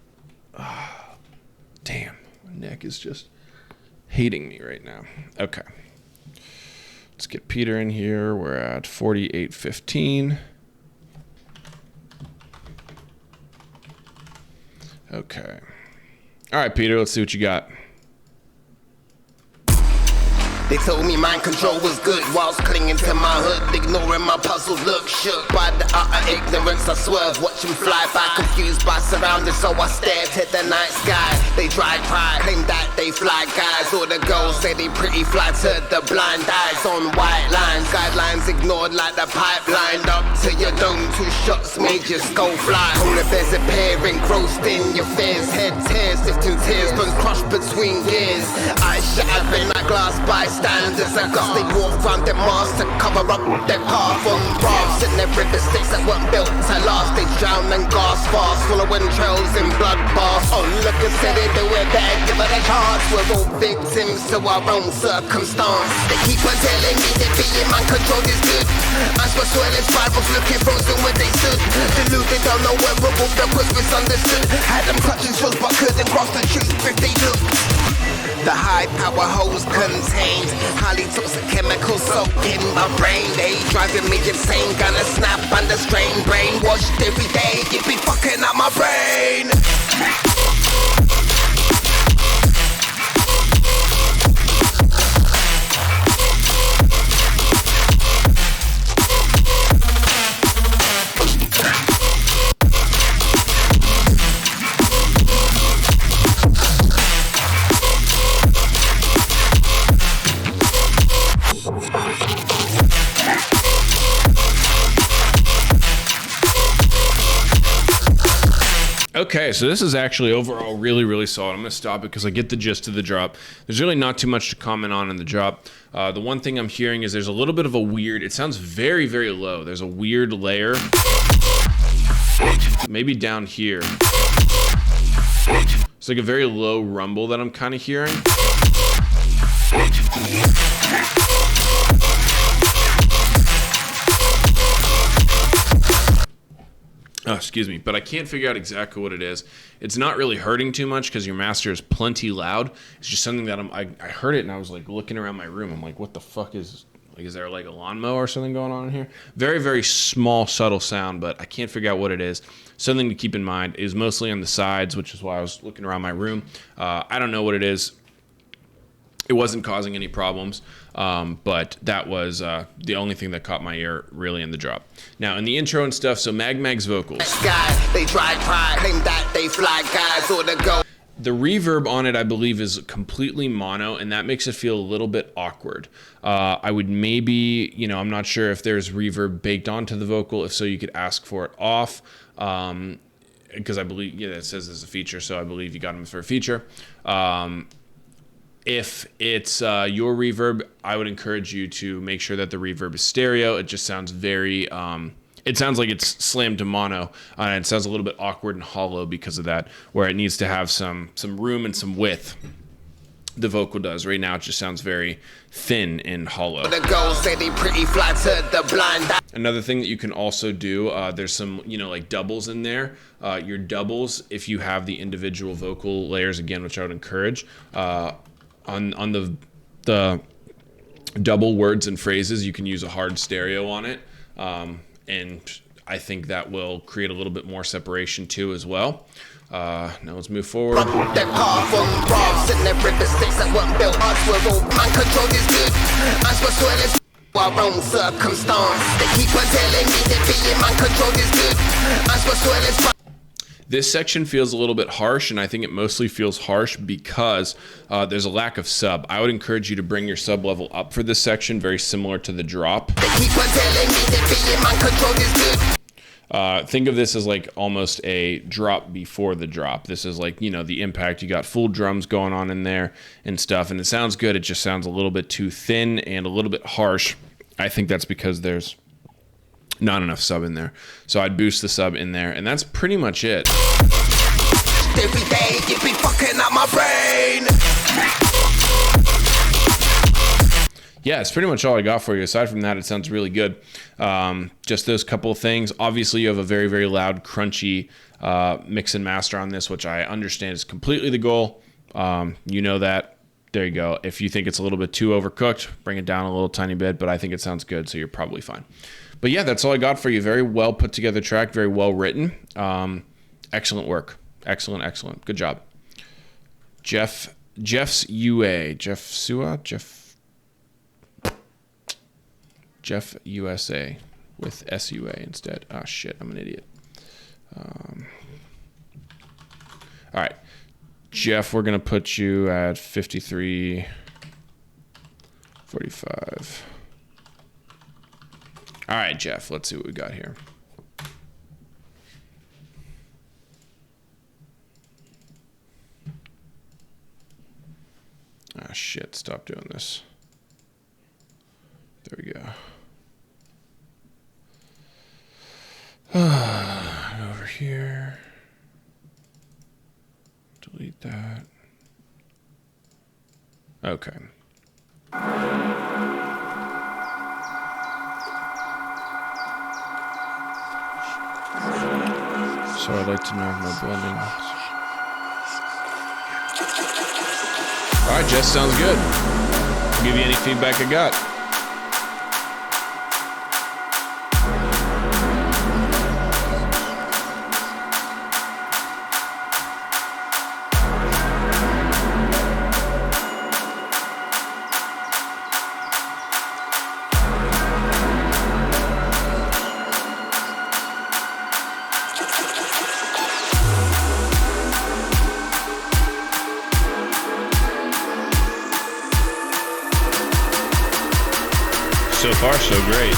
Damn, my neck is just hating me right now. Okay, let's get Peter in here. We're at 48:15. Okay. All right, Peter, let's see what you got. They told me mind control was good whilst clinging to my hood, ignoring my puzzled look, shook by the utter ignorance. I swerve, watch him fly by, confused by surroundings, so I stared at the night sky. They tried pride, claim that they fly guys. All the girls say they pretty fly to the blind eyes on white lines. Guidelines ignored like the pipeline. Up to your dome, 2 shots made your skull fly. Polar bears appear engrossed in your fears. Head tears, lifting tears, bones crushed between gears. Eyes shattered like glass by standards. I guess they walk round their masks to cover up their path on rafts. And their river sticks that weren't built to last. They drown and gasp fast, following trails in bloodbaths. Oh, look and say they do it bad, give it a chance. We're all victims to our own circumstance. They keep on telling me that being man controlled is good. As for swelling spirals, looking frozen where they stood. Deluded, don't know where we're all, that was misunderstood. Had them clutching straws but couldn't cross the truth if they looked. The high power hose contained highly toxic chemicals soaking my brain. They driving me insane, gonna snap under strain. Brainwashed every day, it be fucking up my brain. Okay, so this is actually overall really, really solid. I'm going to stop it because I get the gist of the drop. There's really not too much to comment on in the drop. The one thing I'm hearing is there's a little bit of a weird, it sounds very, very low. There's a weird layer. Maybe down here. It's like a very low rumble that I'm kind of hearing. Oh, excuse me, but I can't figure out exactly what it is. It's not really hurting too much because your master is plenty loud. It's just something that I heard it and I was like looking around my room. I'm like, what the fuck is there like a lawnmower or something going on in here? Very, very small, subtle sound, but I can't figure out what it is. Something to keep in mind is mostly on the sides, which is why I was looking around my room. I don't know what it is. It wasn't causing any problems, but that was the only thing that caught my ear really in the drop. Now, in the intro and stuff, so Mag's vocals. Guys, they try, claim that they fly guys or the go. The reverb on it, I believe, is completely mono, and that makes it feel a little bit awkward. I would maybe, I'm not sure if there's reverb baked onto the vocal. If so, you could ask for it off, because I believe, it says there's a feature, so I believe you got them for a feature. If it's your reverb, I would encourage you to make sure that the reverb is stereo. It just sounds very, it sounds like it's slammed to mono, and it sounds a little bit awkward and hollow because of that, where it needs to have some room and some width. The vocal does. Right now, it just sounds very thin and hollow. The girls say they pretty fly to the blind. Another thing that you can also do, there's some, like doubles in there. Your doubles, if you have the individual vocal layers, again, which I would encourage, on the double words and phrases, you can use a hard stereo on it, and I think that will create a little bit more separation too as well. Now let's move forward. Our own circumstance. They keep on telling me that being man controlled is good. As for swelling. This section feels a little bit harsh, and I think it mostly feels harsh because there's a lack of sub. I would encourage you to bring your sub level up for this section, very similar to the drop. They keep on telling me that being man controlled is good. Think of this as like almost a drop before the drop. This is like, the impact. You got full drums going on in there and stuff, and it sounds good. It just sounds a little bit too thin and a little bit harsh. I think that's because there's not enough sub in there. So I'd boost the sub in there, and that's pretty much it. Every day you be fucking up my brain. Yeah, it's pretty much all I got for you. Aside from that, it sounds really good. Just those couple of things. Obviously, you have a very, very loud, crunchy mix and master on this, which I understand is completely the goal. You know that. There you go. If you think it's a little bit too overcooked, bring it down a little tiny bit, but I think it sounds good, so you're probably fine. But yeah, that's all I got for you. Very well put together track, very well written. Excellent work. Excellent, excellent. Good job. JEFFSUA. JEFFUSA with SUA instead. Ah, shit, I'm an idiot. All right. Jeff, we're going to put you at 53.45. All right, Jeff, let's see what we got here. Ah, shit, stop doing this. There we go. Over here. Delete that. Okay. So I'd like to know if my blending. All right, Jess, sounds good. I'll give you any feedback I got. So far, so great.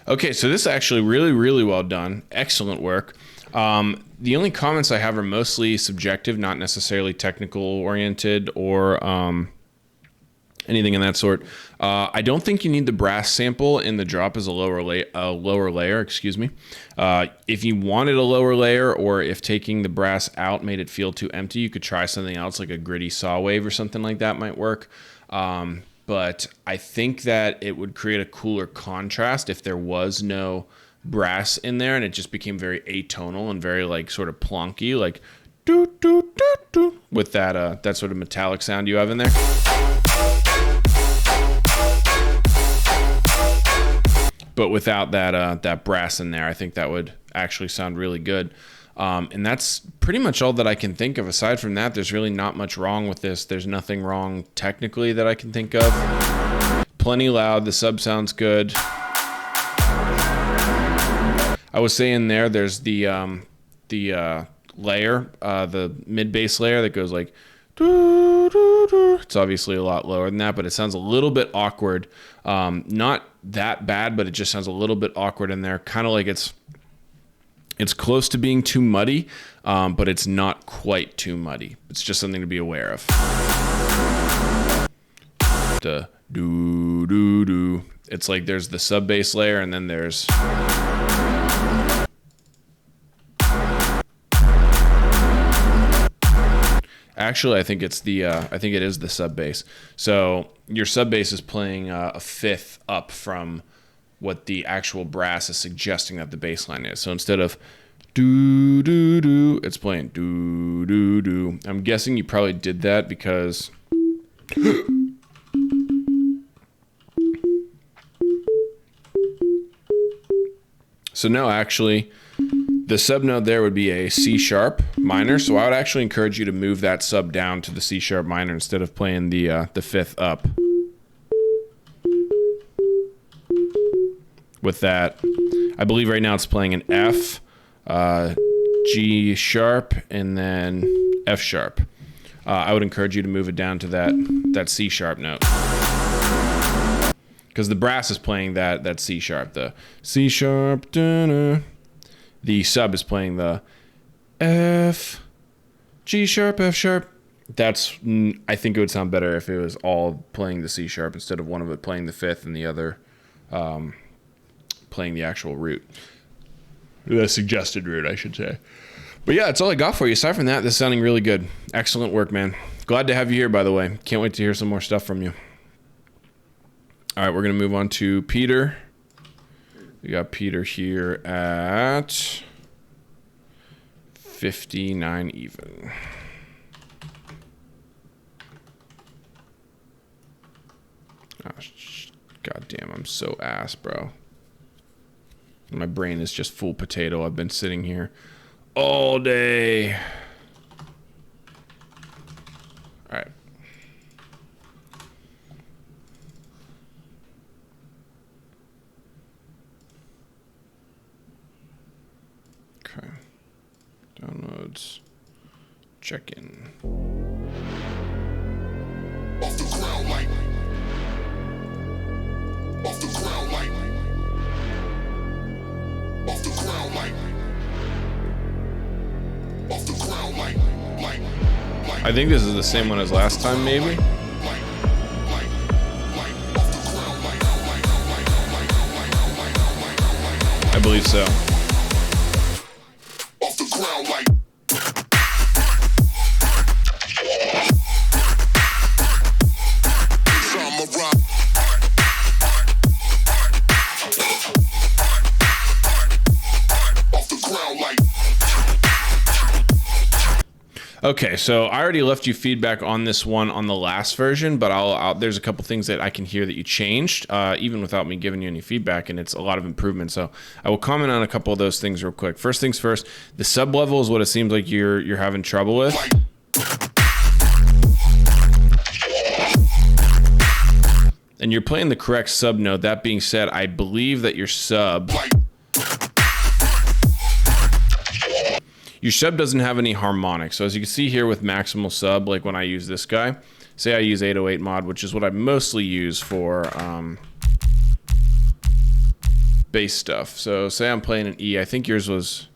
Okay, so this is actually really, really well done. Excellent work. The only comments I have are mostly subjective, not necessarily technical oriented or anything in that sort. I don't think you need the brass sample in the drop as a lower layer. Excuse me. If you wanted a lower layer, or if taking the brass out made it feel too empty, you could try something else like a gritty saw wave or something like that might work. But I think that it would create a cooler contrast if there was no brass in there and it just became very atonal and very like sort of plonky, like doo doo doo doo, with that that sort of metallic sound you have in there. But without that that brass in there, I think that would actually sound really good. And that's pretty much all that I can think of. Aside from that, there's really not much wrong with this. There's nothing wrong technically that I can think of. Plenty loud. The sub sounds good. I was saying there's the layer, the mid bass layer that goes like doo, doo, doo. It's obviously a lot lower than that, but it sounds a little bit awkward. Not that bad, but it just sounds a little bit awkward in there. Kind of like it's close to being too muddy, but it's not quite too muddy. It's just something to be aware of. The doo doo doo. It's like there's the sub bass layer, and then there's actually I think it's the I think it is the sub bass. So your sub bass is playing a fifth up from what the actual brass is suggesting that the bass line is. So instead of doo doo doo, it's playing doo doo doo. I'm guessing you probably did that because so no, actually the sub note there would be a C sharp minor. So I would actually encourage you to move that sub down to the C sharp minor instead of playing the fifth up. With that, I believe right now it's playing an F, G sharp, and then F sharp. I would encourage you to move it down to that C sharp note, because the brass is playing that C sharp, the C sharp. Da-na. The sub is playing the F, G sharp, F sharp. I think it would sound better if it was all playing the C sharp instead of one of it playing the fifth and the other playing the actual root. The suggested root, I should say. But yeah, that's all I got for you. Aside from that, this is sounding really good. Excellent work, man. Glad to have you here, by the way. Can't wait to hear some more stuff from you. All right, we're going to move on to Peter. We got Peter here at 59 even. Oh, God damn, I'm so ass, bro. My brain is just full potato. I've been sitting here all day. All right. Okay. Downloads. Check in. Off the ground like. Off the ground like. Off the ground like. Off the ground like. I think this is the same one as last time, maybe. I believe so. Off the ground like. Okay, so I already left you feedback on this one on the last version, but there's a couple things that I can hear that you changed, even without me giving you any feedback, and it's a lot of improvement. So I will comment on a couple of those things real quick. First things first, the sub level is what it seems like you're having trouble with. And you're playing the correct sub note. That being said, I believe that your sub doesn't have any harmonics. So as you can see here with maximal sub, like when I use this guy, say I use 808 mod, which is what I mostly use for bass stuff. So say I'm playing an E, I think yours is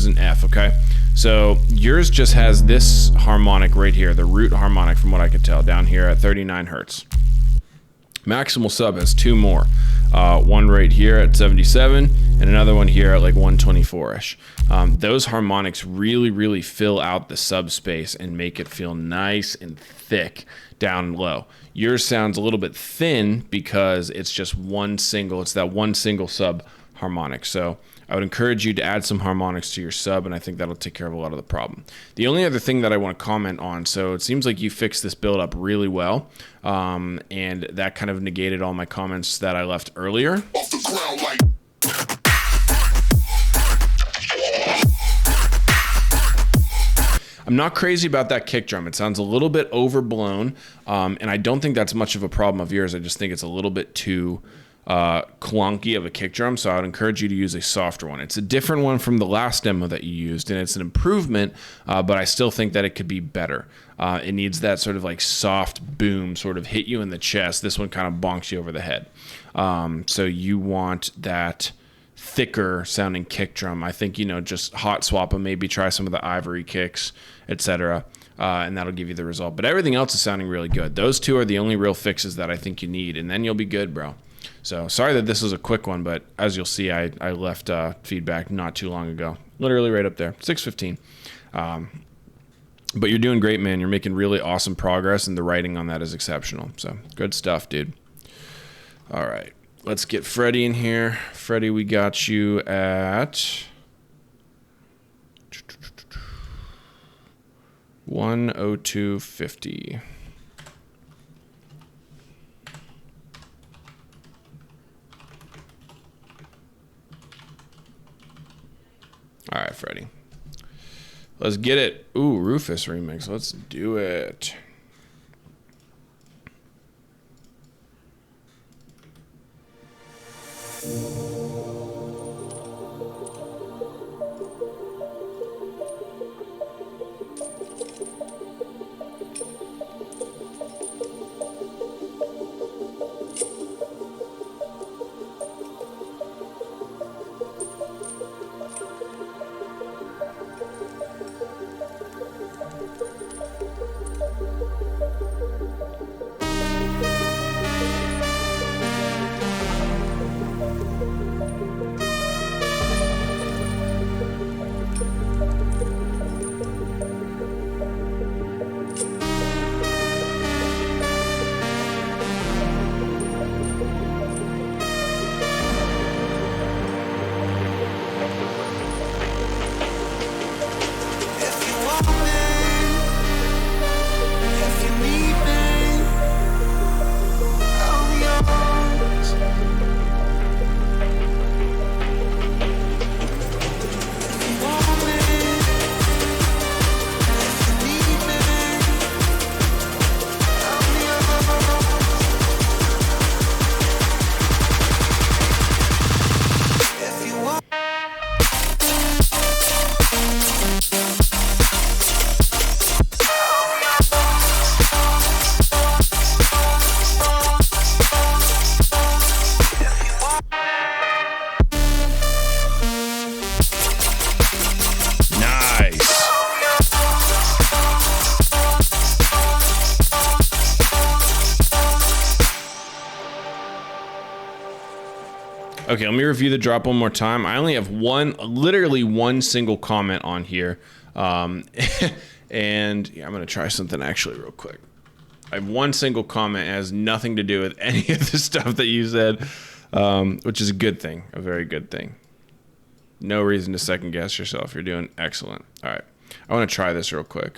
an F, okay? So yours just has this harmonic right here, the root harmonic from what I could tell, down here at 39 hertz. Maximal sub has two more. One right here at 77 and another one here at like 124-ish. Those harmonics really fill out the subspace and make it feel nice and thick down low. Yours sounds a little bit thin because it's just that one single sub harmonic. So I would encourage you to add some harmonics to your sub, and I think that'll take care of a lot of the problem. The only other thing that I want to comment on, so it seems like you fixed this build up really well, and that kind of negated all my comments that I left earlier. Off the ground like. I'm not crazy about that kick drum. It sounds a little bit overblown, and I don't think that's much of a problem of yours. I just think it's a little bit too clunky of a kick drum, so I would encourage you to use a softer one. It's a different one from the last demo that you used, and it's an improvement, but I still think that it could be better. It needs that sort of like soft boom, sort of hit you in the chest. This one kind of bonks you over the head. So you want that thicker sounding kick drum. I think, just hot swap them, maybe try some of the ivory kicks, etc. And that'll give you the result. But everything else is sounding really good. Those two are the only real fixes that I think you need, and then you'll be good, bro. So sorry that this was a quick one, but as you'll see, I left feedback not too long ago. Literally right up there, 6:15. But you're doing great, man. You're making really awesome progress, and the writing on that is exceptional. So good stuff, dude. All right, let's get Freddie in here. Freddie, we got you at 102.50. All right, Freddie. Let's get it. Ooh, Rufus remix. Let's do it. Okay, let me review the drop one more time. I only have literally one single comment on here. And yeah, I'm going to try something actually real quick. I have one single comment. It has nothing to do with any of the stuff that you said, which is a good thing, a very good thing. No reason to second guess yourself. You're doing excellent. All right. I want to try this real quick.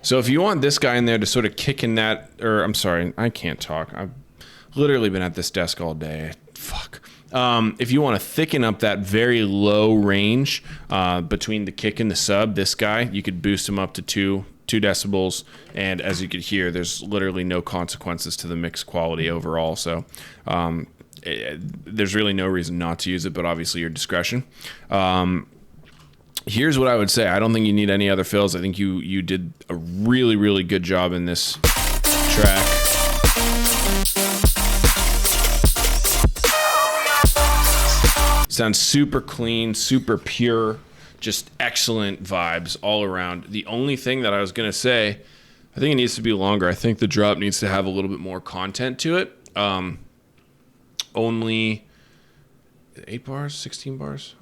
So if you want this guy in there to sort of kick in that, or I'm sorry, I can't talk. I've literally been at this desk all day. Fuck. If you want to thicken up that very low range between the kick and the sub, this guy, you could boost him up to 2 decibels. And as you could hear, there's literally no consequences to the mix quality overall. So there's really no reason not to use it, but obviously your discretion. Here's what I would say. I don't think you need any other fills. I think you did a really, really good job in this track. Sounds super clean, super pure, just excellent vibes all around. The only thing that I was going to say, I think it needs to be longer. I think the drop needs to have a little bit more content to it. Only 8 bars, 16 bars?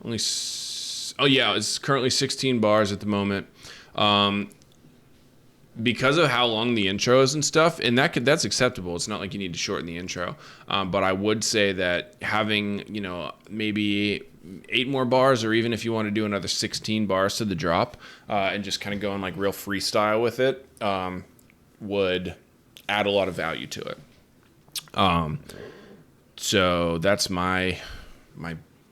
Oh yeah, it's currently 16 bars at the moment. Because of how long the intro is and stuff, and that's acceptable. It's not like you need to shorten the intro. But I would say that having, maybe 8 more bars, or even if you want to do another 16 bars to the drop, and just kind of going like real freestyle with it, would add a lot of value to it. So that's my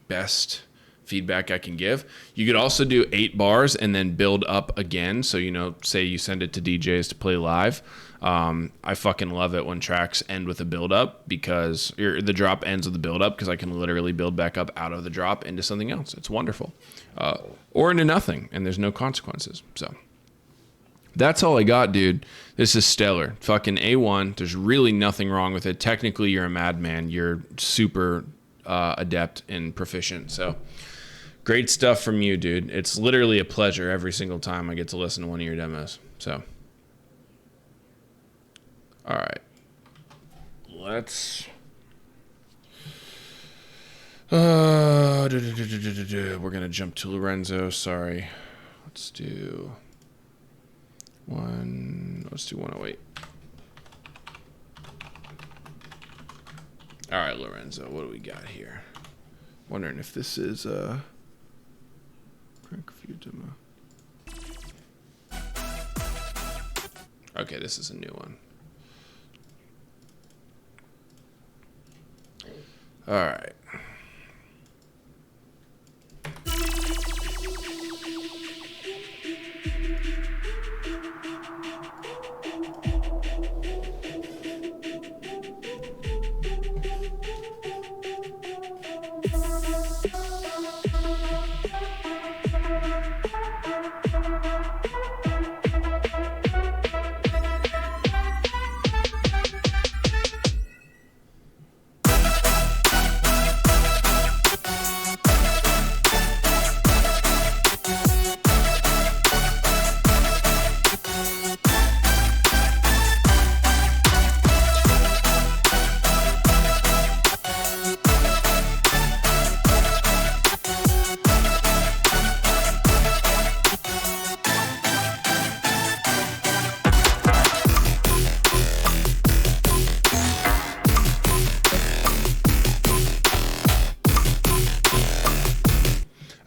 best feedback I can give. You could also do 8 bars and then build up again. So, say you send it to DJs to play live. I fucking love it when tracks end with a build up, because the drop ends with a build up, because I can literally build back up out of the drop into something else. It's wonderful. Or into nothing, and there's no consequences. So that's all I got, dude. This is stellar. Fucking A1. There's really nothing wrong with it. Technically, you're a madman. You're super adept and proficient. So great stuff from you, dude. It's literally a pleasure every single time I get to listen to one of your demos. So, all right. Let's... we're going to jump to Lorenzo. Sorry. Let's do 108. All right, Lorenzo, what do we got here? Wondering if this is okay, this is a new one. All right.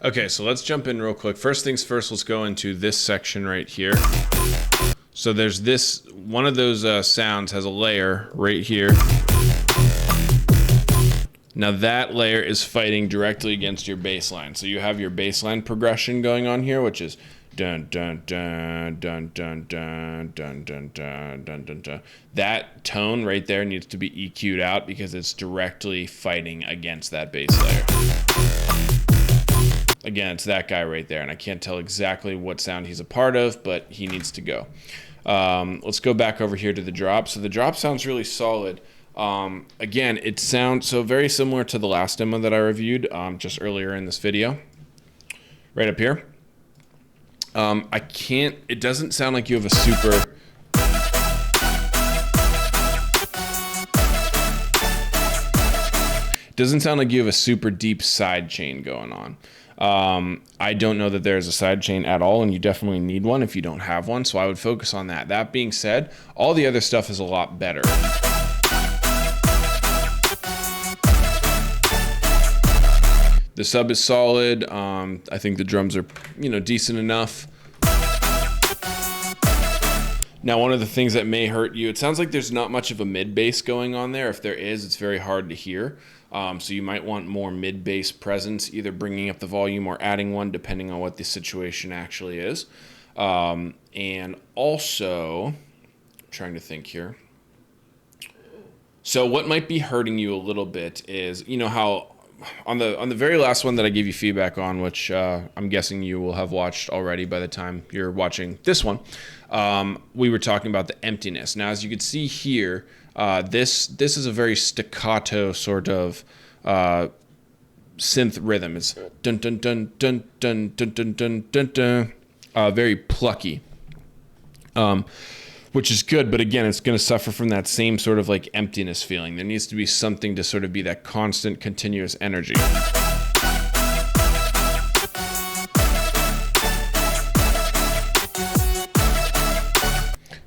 Okay, so let's jump in real quick. First things first, let's go into this section right here. So there's this, one of those sounds has a layer right here. Now that layer is fighting directly against your bass line. So you have your bass line progression going on here, which is dun dun dun dun dun dun dun dun dun dun dun dun. That tone right there needs to be EQ'd out because it's directly fighting against that bass layer. Again, it's that guy right there, and I can't tell exactly what sound he's a part of, but he needs to go. Let's go back over here to the drop. So the drop sounds really solid. Again, it sounds so very similar to the last demo that I reviewed just earlier in this video. Right up here. It doesn't sound like you have a super... Doesn't sound like you have a super deep side chain going on. I don't know that there's a side chain at all, and you definitely need one if you don't have one, so I would focus on that. That being said, all the other stuff is a lot better. The sub is solid. I think the drums are, decent enough. Now, one of the things that may hurt you, it sounds like there's not much of a mid bass going on there. If there is, it's very hard to hear. So you might want more mid bass presence, either bringing up the volume or adding one, depending on what the situation actually is. And also, I'm trying to think here. So what might be hurting you a little bit is, how on the very last one that I gave you feedback on, which I'm guessing you will have watched already by the time you're watching this one, we were talking about the emptiness. Now, as you can see here, this is a very staccato sort of synth rhythm. It's dun dun dun dun dun dun dun dun dun dun, very plucky, which is good. But again, it's going to suffer from that same sort of like emptiness feeling. There needs to be something to sort of be that constant, continuous energy.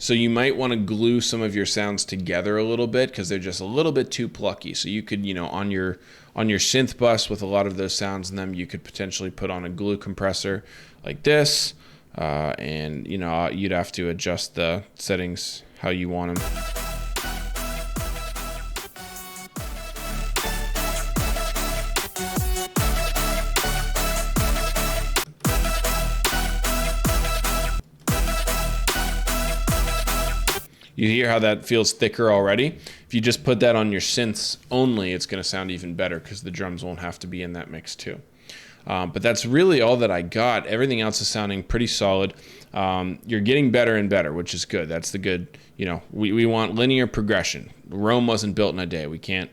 So you might want to glue some of your sounds together a little bit because they're just a little bit too plucky. So you could, on your synth bus with a lot of those sounds in them, you could potentially put on a glue compressor like this, and you'd have to adjust the settings how you want them. You hear how that feels thicker already? If you just put that on your synths only, it's going to sound even better because the drums won't have to be in that mix too. But that's really all that I got. Everything else is sounding pretty solid. You're getting better and better, which is good. That's the good, we want linear progression. Rome wasn't built in a day. We can't,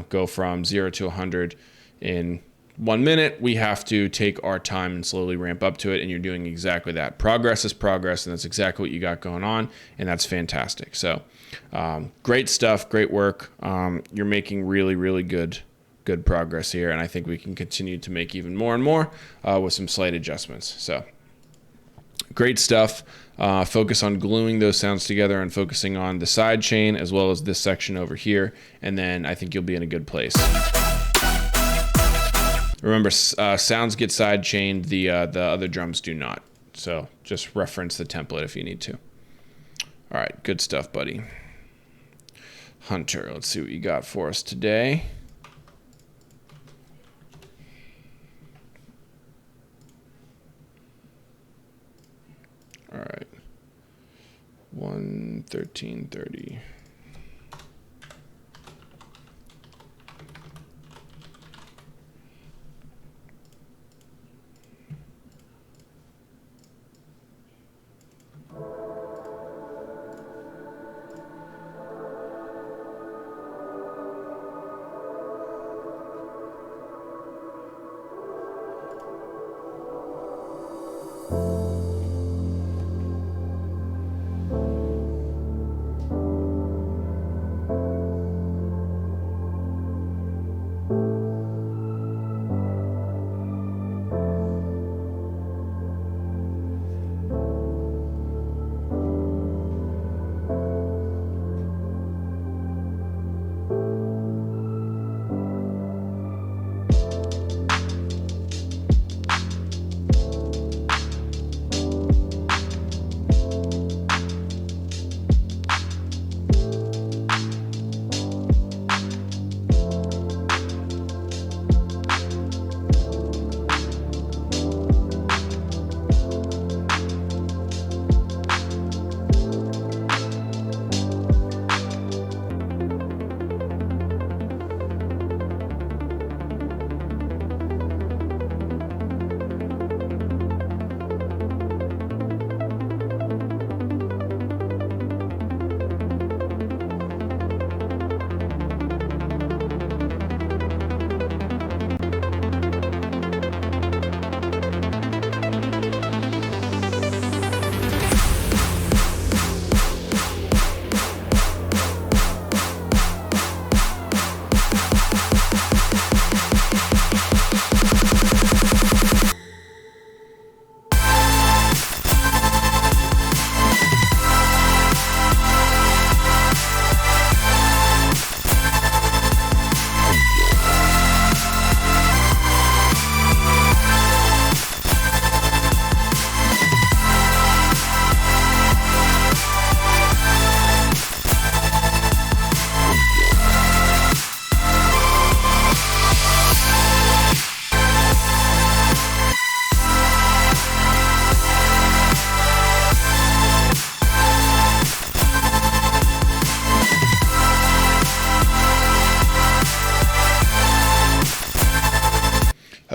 go from 0 to 100 in 1 minute. We have to take our time and slowly ramp up to it, and you're doing exactly that. Progress is progress, and that's exactly what you got going on, and that's fantastic. So great stuff, great work. You're making really, really good progress here, and I think we can continue to make even more and more with some slight adjustments. So great stuff. Focus on gluing those sounds together and focusing on the side chain as well as this section over here, and then I think you'll be in a good place. Remember, sounds get side chained, the other drums do not. So just reference the template if you need to. All right, good stuff, buddy. Hunter, let's see what you got for us today. All right, 1:13:30.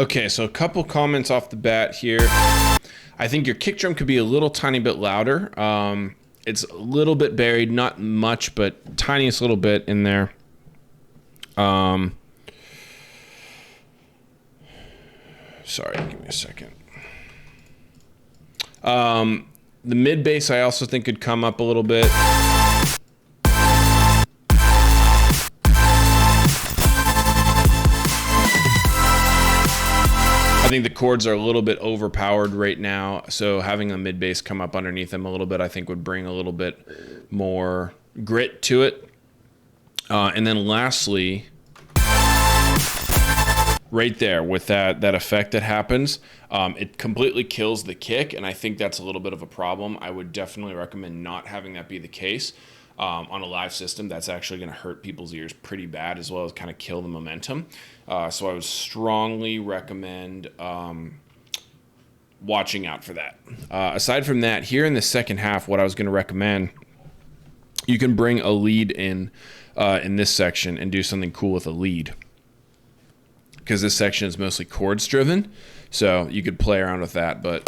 Okay, so a couple comments off the bat here. I think your kick drum could be a little tiny bit louder. It's a little bit buried, not much, but tiniest little bit in there. Sorry, give me a second. The mid bass I also think could come up a little bit. I think the chords are a little bit overpowered right now, so having a mid bass come up underneath them a little bit I think would bring a little bit more grit to it. And then lastly, right there with that effect that happens, it completely kills the kick, and I think that's a little bit of a problem. I would definitely recommend not having that be the case. On a live system, that's actually going to hurt people's ears pretty bad, as well as kind of kill the momentum. So I would strongly recommend watching out for that. Aside from that, here in the second half, what I was going to recommend, you can bring a lead in this section and do something cool with a lead, because this section is mostly chords driven, so you could play around with that. But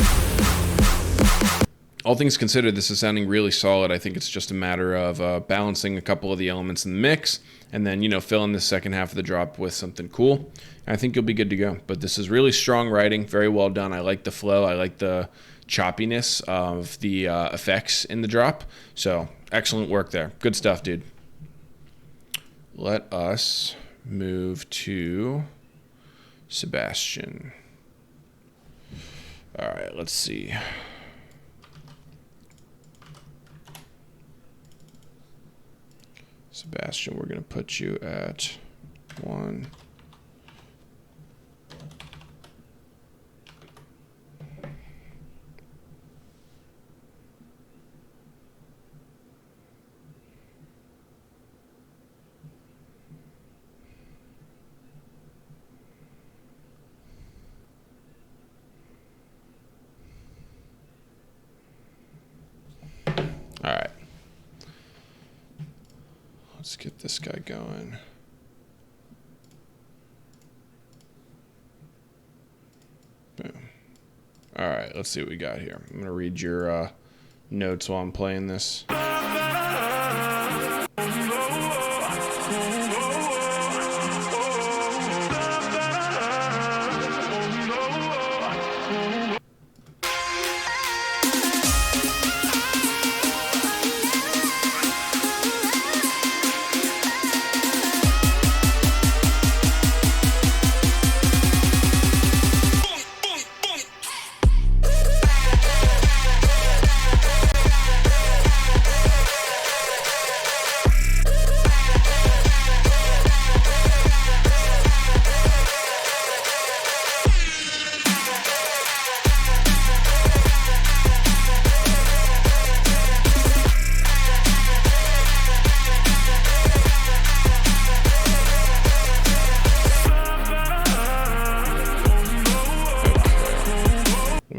all things considered, this is sounding really solid. I think it's just a matter of balancing a couple of the elements in the mix, and then, you know, fill in the second half of the drop with something cool. I think you'll be good to go. But this is really strong writing, very well done. I like the flow. I like the choppiness of the effects in the drop. So excellent work there. Good stuff, dude. Let us move to Sebastian. All right, let's see. Sebastian, we're going to put you at 1. All right. Let's get this guy going. Boom. All right, let's see what we got here. I'm going to read your notes while I'm playing this.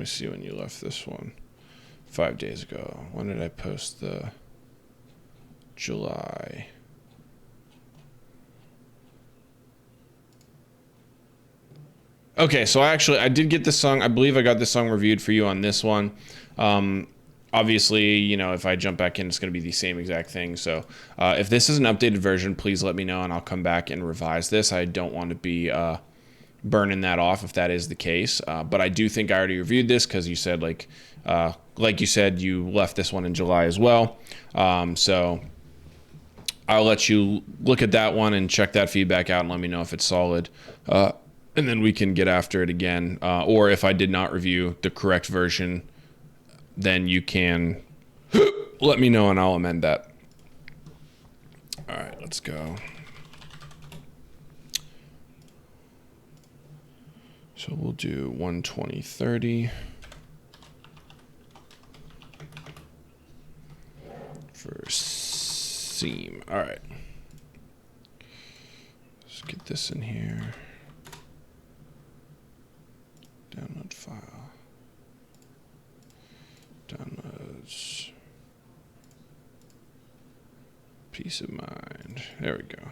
See when you left this one 5 days ago. When did I post the July? Okay, so I did get this song. I believe I got this song reviewed for you on this one. Obviously, you know, if I jump back in, it's going to be the same exact thing. So if this is an updated version, please let me know and I'll come back and revise this. I don't want to be burning that off if that is the case, but I do think I already reviewed this, because you said like you said you left this one in July as well, so I'll let you look at that one and check that feedback out and let me know if it's solid, and then we can get after it again, or if I did not review the correct version, then you can let me know and I'll amend that. All right, let's go. So we'll do 120/30 for SIEM. All right. Let's get this in here. Download file. Downloads. Peace of mind. There we go.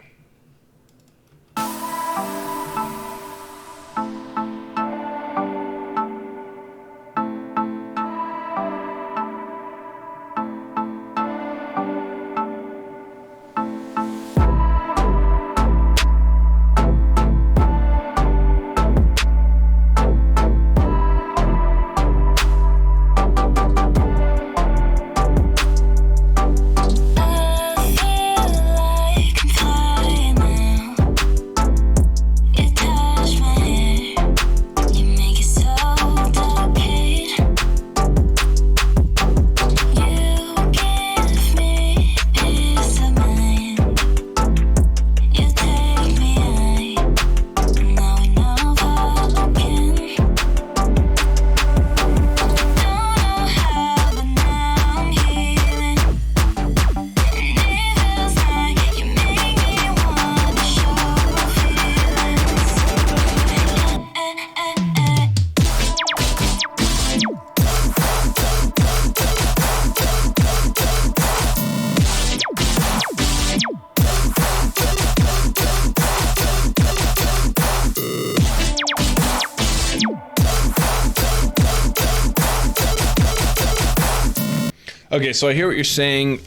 Okay, so I hear what you're saying.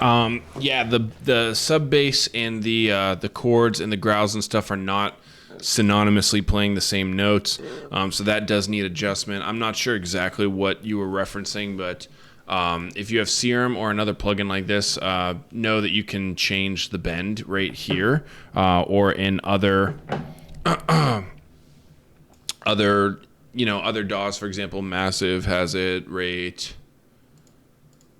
Yeah, the sub bass and the chords and the growls and stuff are not synonymously playing the same notes, so that does need adjustment. I'm not sure exactly what you were referencing, but if you have SIEM or another plugin like this, know that you can change the bend right here, or in other other DAWs, for example. Massive has it right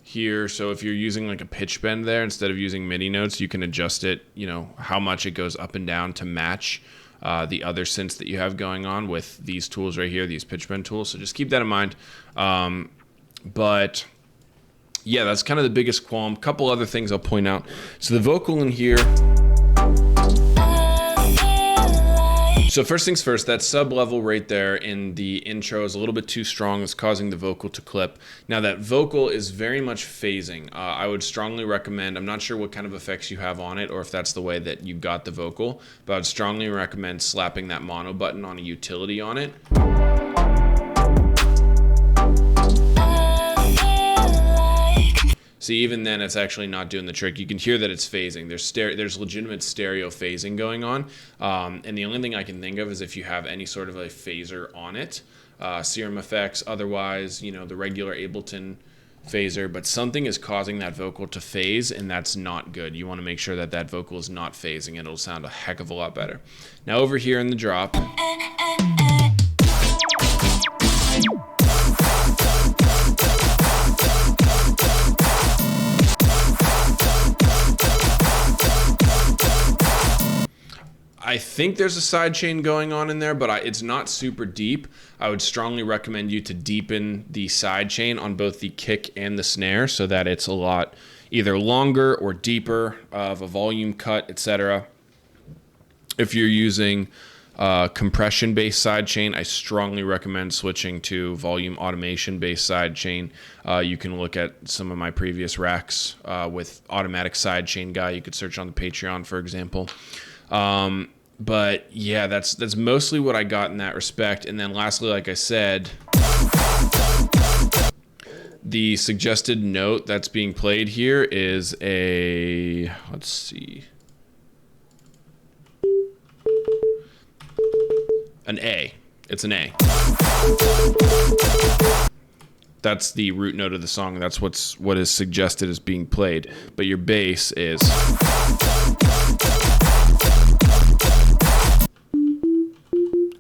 here. So if you're using like a pitch bend there, instead of using MIDI notes, you can adjust it, how much it goes up and down to match the other synths that you have going on with these tools right here, these pitch bend tools. So just keep that in mind. But yeah, that's kind of the biggest qualm. Couple other things I'll point out. So the vocal in here. So first things first, that sub level right there in the intro is a little bit too strong. It's causing the vocal to clip. Now that vocal is very much phasing. I would strongly recommend, I'm not sure what kind of effects you have on it or if that's the way that you got the vocal, but I would strongly recommend slapping that mono button on a utility on it. See, even then, it's actually not doing the trick. You can hear that it's phasing. There's legitimate stereo phasing going on. And the only thing I can think of is if you have any sort of a phaser on it. SIEM effects, otherwise, the regular Ableton phaser. But something is causing that vocal to phase, and that's not good. You want to make sure that that vocal is not phasing. It'll sound a heck of a lot better. Now over here in the drop. I think there's a sidechain going on in there, but it's not super deep. I would strongly recommend you to deepen the sidechain on both the kick and the snare so that it's a lot either longer or deeper of a volume cut, etc. If you're using compression-based sidechain, I strongly recommend switching to volume automation-based sidechain. You can look at some of my previous racks with automatic sidechain guy. You could search on the Patreon, for example. But yeah, that's mostly what I got in that respect. And then lastly, like I said, the suggested note that's being played here is let's see, an A. It's an A. That's the root note of the song. That's what is suggested as being played. But your bass is.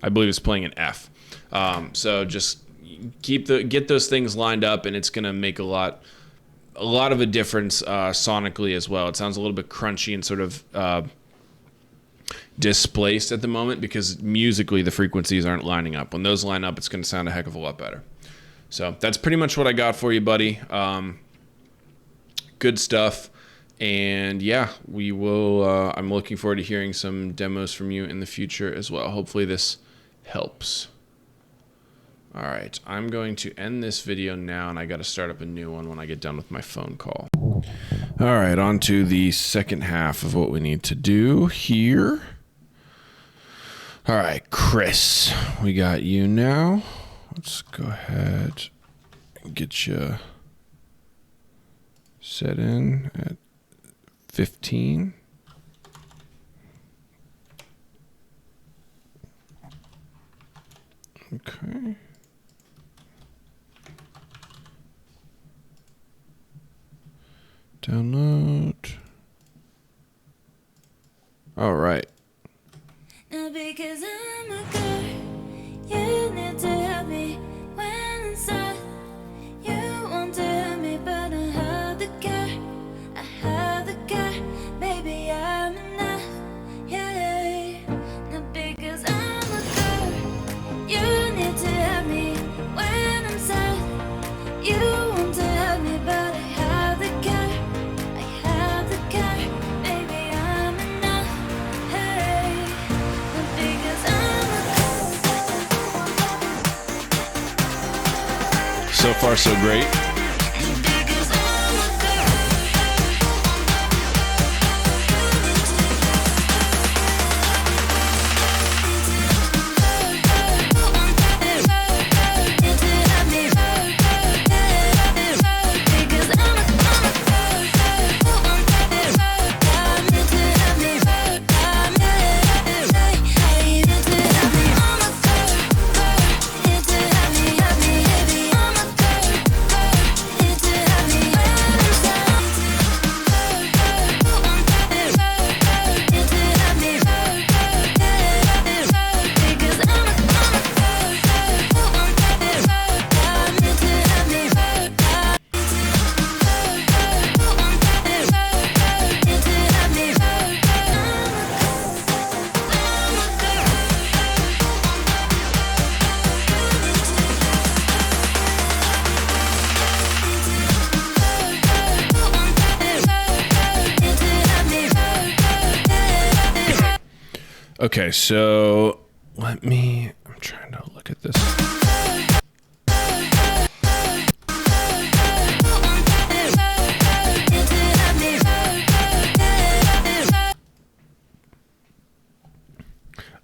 I believe it's playing an F. So just get those things lined up, and it's gonna make a lot of a difference sonically as well. It sounds a little bit crunchy and sort of displaced at the moment because musically the frequencies aren't lining up. When those line up, it's gonna sound a heck of a lot better. So that's pretty much what I got for you, buddy. Good stuff. And yeah, we will. I'm looking forward to hearing some demos from you in the future as well. Hopefully this helps. All right, I'm going to end this video now, and I got to start up a new one when I get done with my phone call. All right, on to the second half of what we need to do here. All right, Chris, we got you now. Let's go ahead and get you set in at 15. Okay. Download. All right. Now because I'm a girl, you need to help me when I'm sad. You want to help me, but I have the care. I have the care, baby, I'm enough. Yeah. Now because I'm a girl, you need to help me when I'm sad. You want to help me, but I have the care. I have the care, baby, I'm enough. Hey. Now because I'm a girl. So far, so great. Because I'm a girl. Because I'm a Okay, so I'm trying to look at this.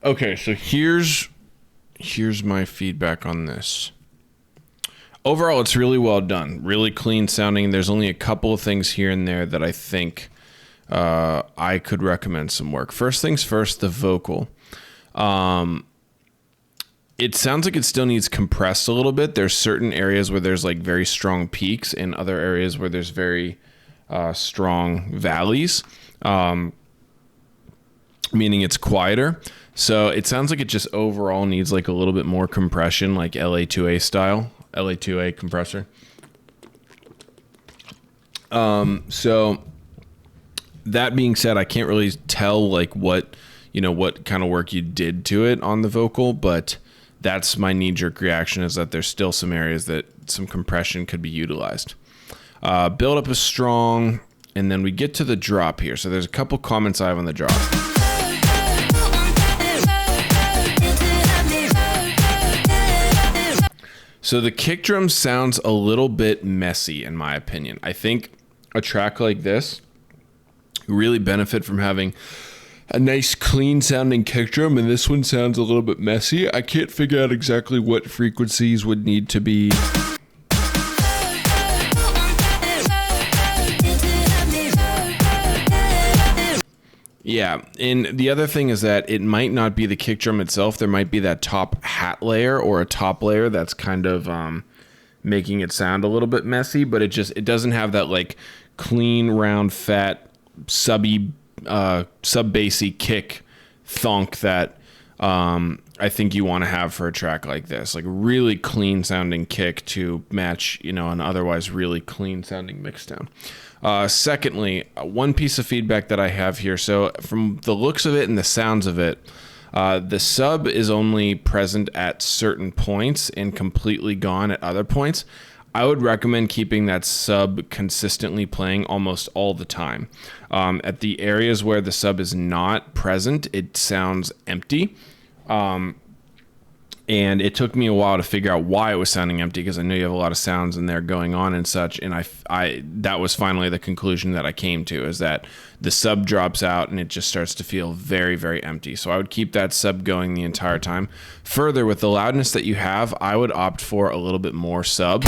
Okay, so here's my feedback on this. Overall, it's really well done, really clean sounding. There's only a couple of things here and there that I think I could recommend some work. First things first, the vocal. It sounds like it still needs compressed a little bit. There's certain areas where there's like very strong peaks and other areas where there's very strong valleys, meaning it's quieter. So it sounds like it just overall needs like a little bit more compression, like LA2A style, LA2A compressor. So that being said, I can't really tell like what kind of work you did to it on the vocal, but that's my knee-jerk reaction, is that there's still some areas that some compression could be utilized. Build up is strong, and then we get to the drop here. So there's a couple comments I have on the drop. So the kick drum sounds a little bit messy, in my opinion. I think a track like this really benefit from having a nice clean sounding kick drum, and this one sounds a little bit messy. I can't figure out exactly what frequencies would need to be Yeah, and the other thing is that it might not be the kick drum itself. There might be that top hat layer or a top layer that's kind of making it sound a little bit messy, but it doesn't have that like clean, round, fat, sub-bassy kick thunk that I think you want to have for a track like this. Like a really clean sounding kick to match, an otherwise really clean sounding mixdown. Secondly, one piece of feedback that I have here. So from the looks of it and the sounds of it, the sub is only present at certain points and completely gone at other points. I would recommend keeping that sub consistently playing almost all the time. At the areas where the sub is not present, it sounds empty. And it took me a while to figure out why it was sounding empty, because I know you have a lot of sounds in there going on and such. And that was finally the conclusion that I came to, is that the sub drops out and it just starts to feel very, very empty. So I would keep that sub going the entire time. Further, with the loudness that you have, I would opt for a little bit more sub.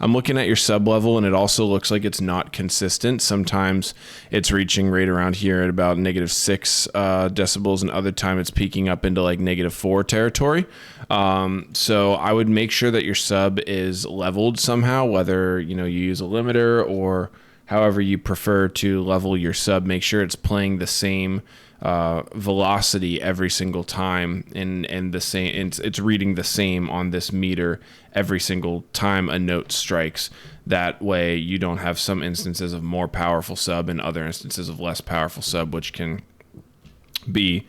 I'm looking at your sub level, and it also looks like it's not consistent. Sometimes it's reaching right around here at about -6 decibels, and other time it's peaking up into like -4 territory. So I would make sure that your sub is leveled somehow, whether you use a limiter or however you prefer to level your sub. Make sure it's playing the same velocity every single time, and the same. It's reading the same on this meter every single time a note strikes. That way you don't have some instances of more powerful sub and other instances of less powerful sub, which can be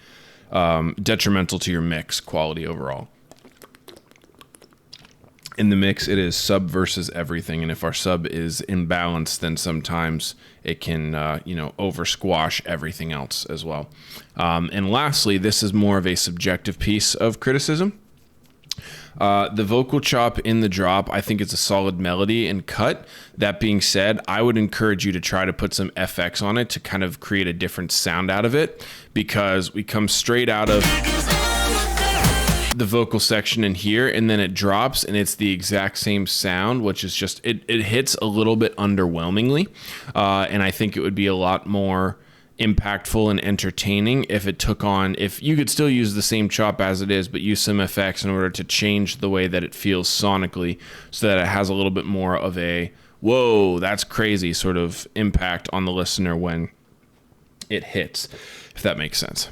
detrimental to your mix quality overall. In the mix, it is sub versus everything, and if our sub is imbalanced, then sometimes it can over squash everything else as well. And lastly, this is more of a subjective piece of criticism. The vocal chop in the drop, I think it's a solid melody and cut. That being said, I would encourage you to try to put some FX on it to kind of create a different sound out of it, because we come straight out of the vocal section in here, and then it drops and it's the exact same sound, which is just it hits a little bit underwhelmingly, and I think it would be a lot more impactful and entertaining if you could still use the same chop as it is, but use some effects in order to change the way that it feels sonically, so that it has a little bit more of a whoa, that's crazy sort of impact on the listener when it hits, if that makes sense.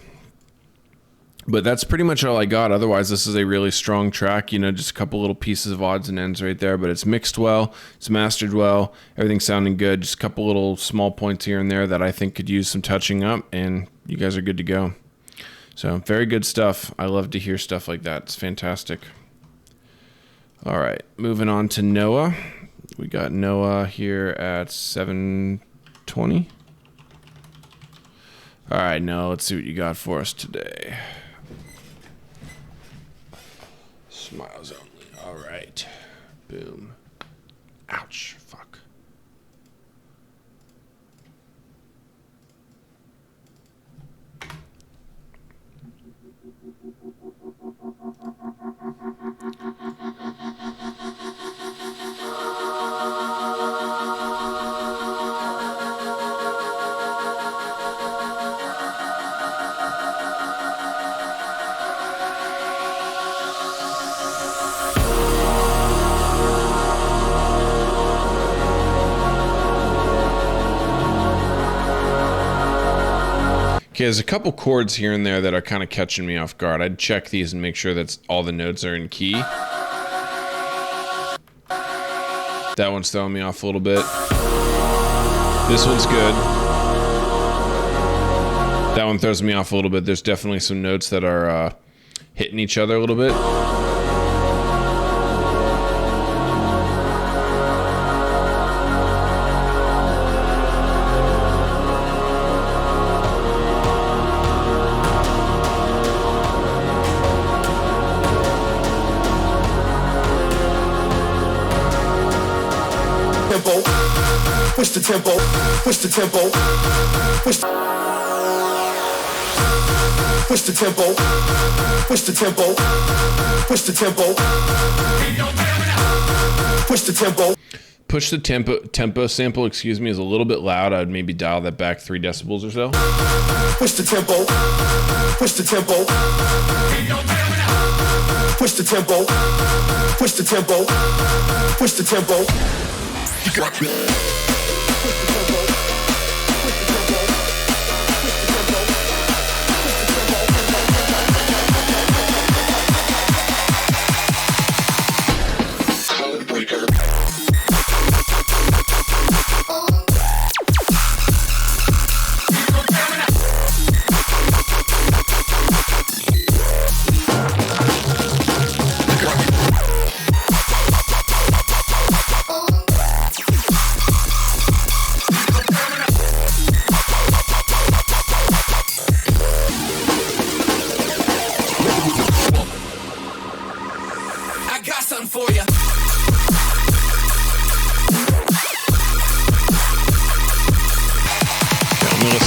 But that's pretty much all I got. Otherwise, this is a really strong track. Just a couple little pieces of odds and ends right there. But it's mixed well. It's mastered well. Everything's sounding good. Just a couple little small points here and there that I think could use some touching up. And you guys are good to go. So, very good stuff. I love to hear stuff like that. It's fantastic. All right. Moving on to Noah. We got Noah here at 7 20. All right, now let's see what you got for us today. Smiles only. All right. Boom. Ouch. Fuck. Okay, there's a couple chords here and there that are kind of catching me off guard. I'd check these and make sure that all the notes are in key. That one's throwing me off a little bit. This one's good. That one throws me off a little bit. There's definitely some notes that are hitting each other a little bit. Push the tempo, push the tempo, push the tempo, push the tempo, push the tempo, push the tempo. Push the tempo sample, excuse me, is a little bit loud. I'd maybe dial that back 3 decibels or so. Push the tempo, push the tempo, push the tempo, push the tempo, push the tempo. You got me.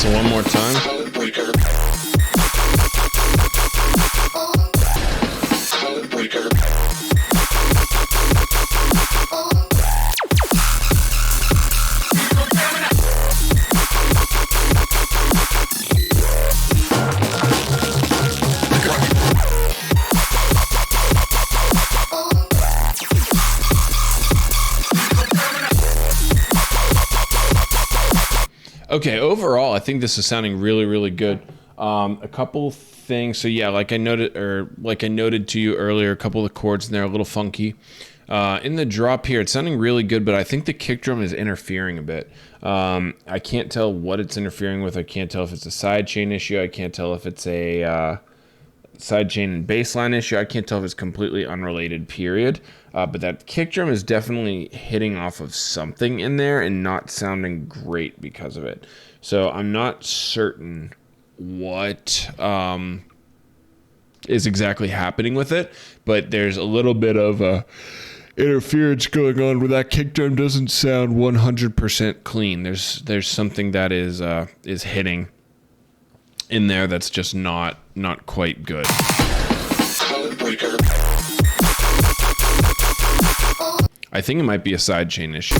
One more time. Okay, overall, I think this is sounding really, really good. A couple things. So yeah, like I noted to you earlier, a couple of chords in there are a little funky. In the drop here, it's sounding really good, but I think the kick drum is interfering a bit. I can't tell what it's interfering with. I can't tell if it's a sidechain issue. I can't tell if it's a sidechain and bassline issue. I can't tell if it's completely unrelated, period. But that kick drum is definitely hitting off of something in there and not sounding great because of it. So I'm not certain what is exactly happening with it, but there's a little bit of interference going on where that kick drum doesn't sound 100% clean. There's something that is hitting in there that's just not quite good. I think it might be a sidechain issue.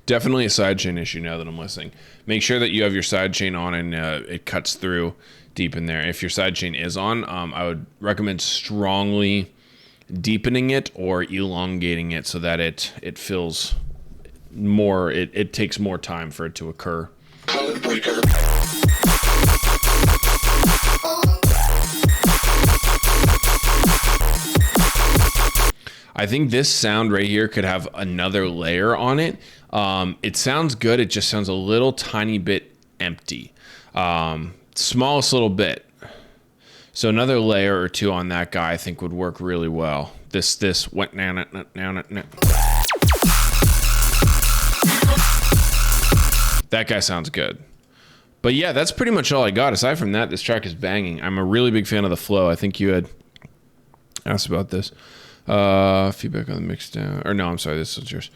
Definitely a sidechain issue now that I'm listening. Make sure that you have your sidechain on and it cuts through deep in there. If your sidechain is on, I would recommend strongly deepening it or elongating it so that it feels more, it takes more time for it to occur. I think this sound right here could have another layer on it. It sounds good. It just sounds a little tiny bit empty. Smallest little bit. So another layer or two on that guy I think would work really well This went now. That guy sounds good. But yeah, that's pretty much all I got. Aside from that, this track is banging. I'm a really big fan of the flow. I think you had asked about this. Feedback on the mix down. Or no, I'm sorry, this was yours.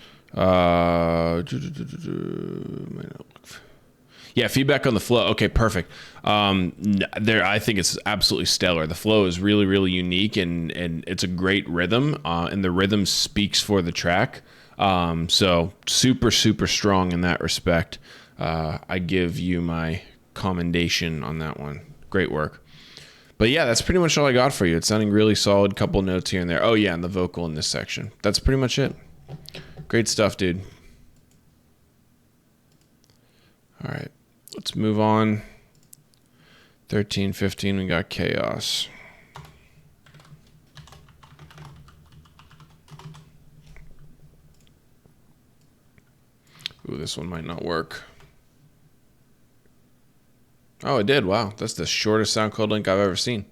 Yeah, feedback on the flow. Okay, perfect. I think it's absolutely stellar. The flow is really, really unique, and it's a great rhythm, and the rhythm speaks for the track. So super, super strong in that respect. I give you my commendation on that one. Great work. But yeah, that's pretty much all I got for you. It's sounding really solid. Couple notes here and there. Oh yeah, and the vocal in this section. That's pretty much it. Great stuff, dude. All right, let's move on. 13, 15, we got Chaos. Ooh, this one might not work. Oh, it did. Wow, that's the shortest SoundCloud link I've ever seen.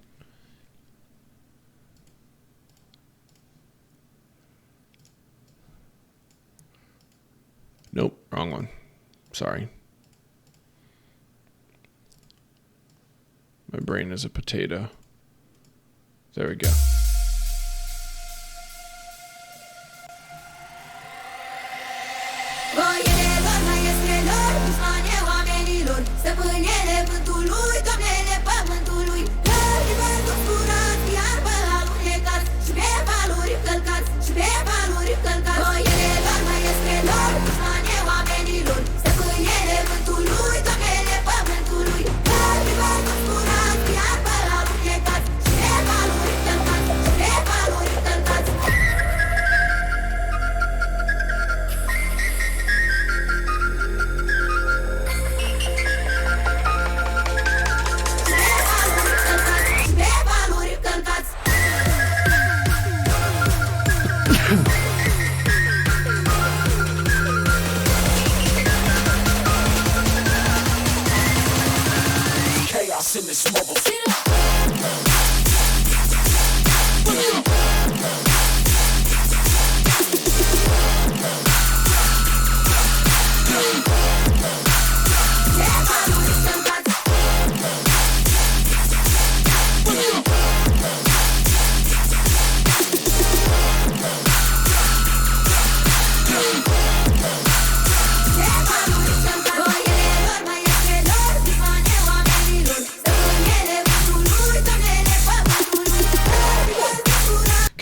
Nope, wrong one. Sorry. My brain is a potato. There we go.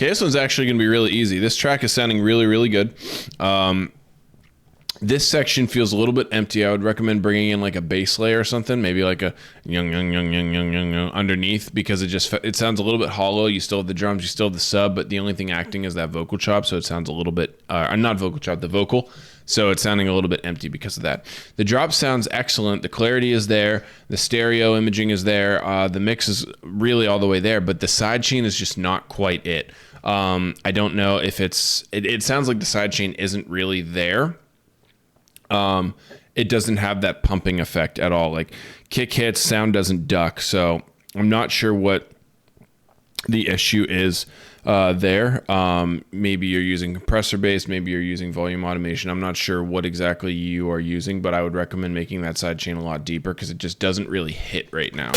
Okay, this one's actually going to be really easy. This track is sounding really, really good. This section feels a little bit empty. I would recommend bringing in like a bass layer or something, maybe like a young underneath, because it sounds a little bit hollow. You still have the drums, you still have the sub, but the only thing acting is that vocal chop, so it sounds a little bit, not vocal chop, the vocal. So it's sounding a little bit empty because of that. The drop sounds excellent. The clarity is there. The stereo imaging is there. The mix is really all the way there, but the sidechain is just not quite it. I don't know if it sounds like the sidechain isn't really there. It doesn't have that pumping effect at all. Like kick hits, sound doesn't duck. So I'm not sure what the issue is there. Maybe you're using compressor bass, maybe you're using volume automation. I'm not sure what exactly you are using, but I would recommend making that sidechain a lot deeper because it just doesn't really hit right now.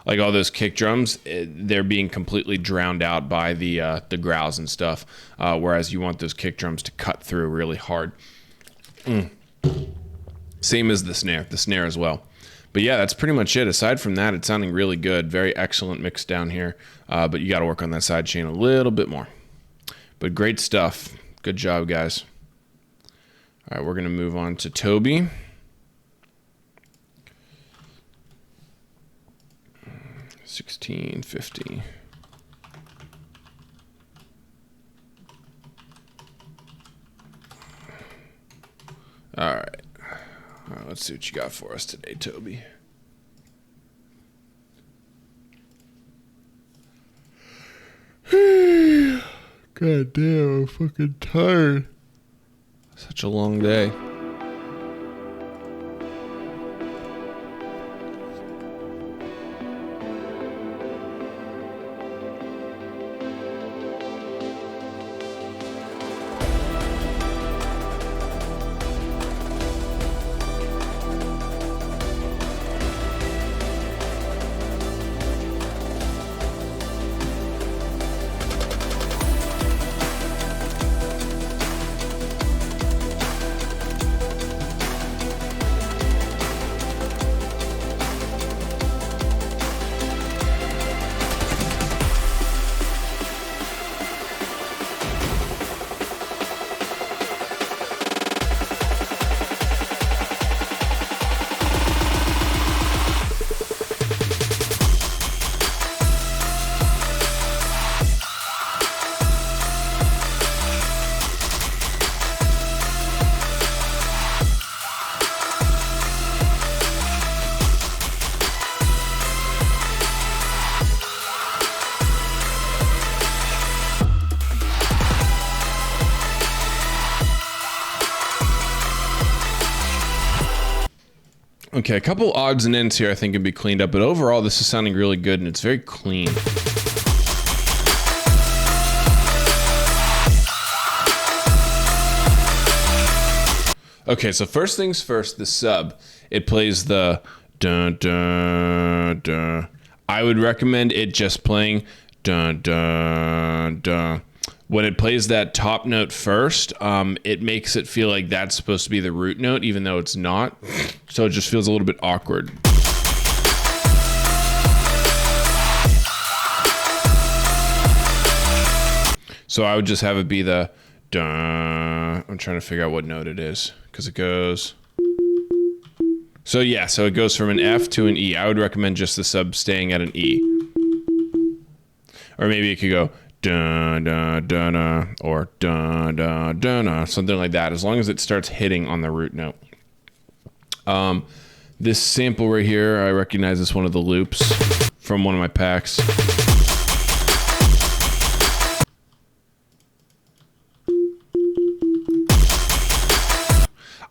Like all those kick drums, they're being completely drowned out by the growls and stuff, whereas you want those kick drums to cut through really hard. Same as the snare as well. But yeah, that's pretty much it. Aside from that, it's sounding really good. Very excellent mix down here, but you got to work on that side chain a little bit more. But great stuff. Good job, guys. All right, we're going to move on to Toby. $16.50. All right, let's see what you got for us today, Toby. God damn, I'm fucking tired. Such a long day. Okay, a couple odds and ends here I think can be cleaned up, but overall this is sounding really good and it's very clean. Okay, so first things first, the sub. It plays the dun dun dun. I would recommend it just playing dun dun dun. When it plays that top note first, it makes it feel like that's supposed to be the root note, even though it's not. So it just feels a little bit awkward. So I would just have it be the dun. I'm trying to figure out what note it is because it goes. So yeah, so it goes from an F to an E. I would recommend just the sub staying at an E. Or maybe it could go dun dun dun dun or dun dun dun dun, something like that, as long as it starts hitting on the root note. This sample right here, I recognize as one of the loops from one of my packs.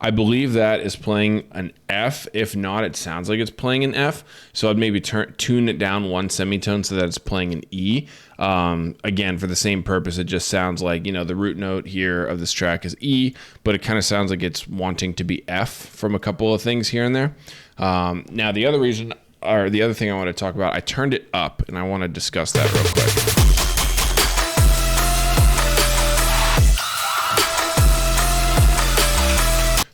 I believe that is playing an F. If not, it sounds like it's playing an F. So I'd maybe tune it down one semitone so that it's playing an E. Again, for the same purpose, it just sounds like, you know, the root note here of this track is E, but it kind of sounds like it's wanting to be F from a couple of things here and there. Now, the other reason, or the other thing I want to talk about, I turned it up, and I want to discuss that real quick.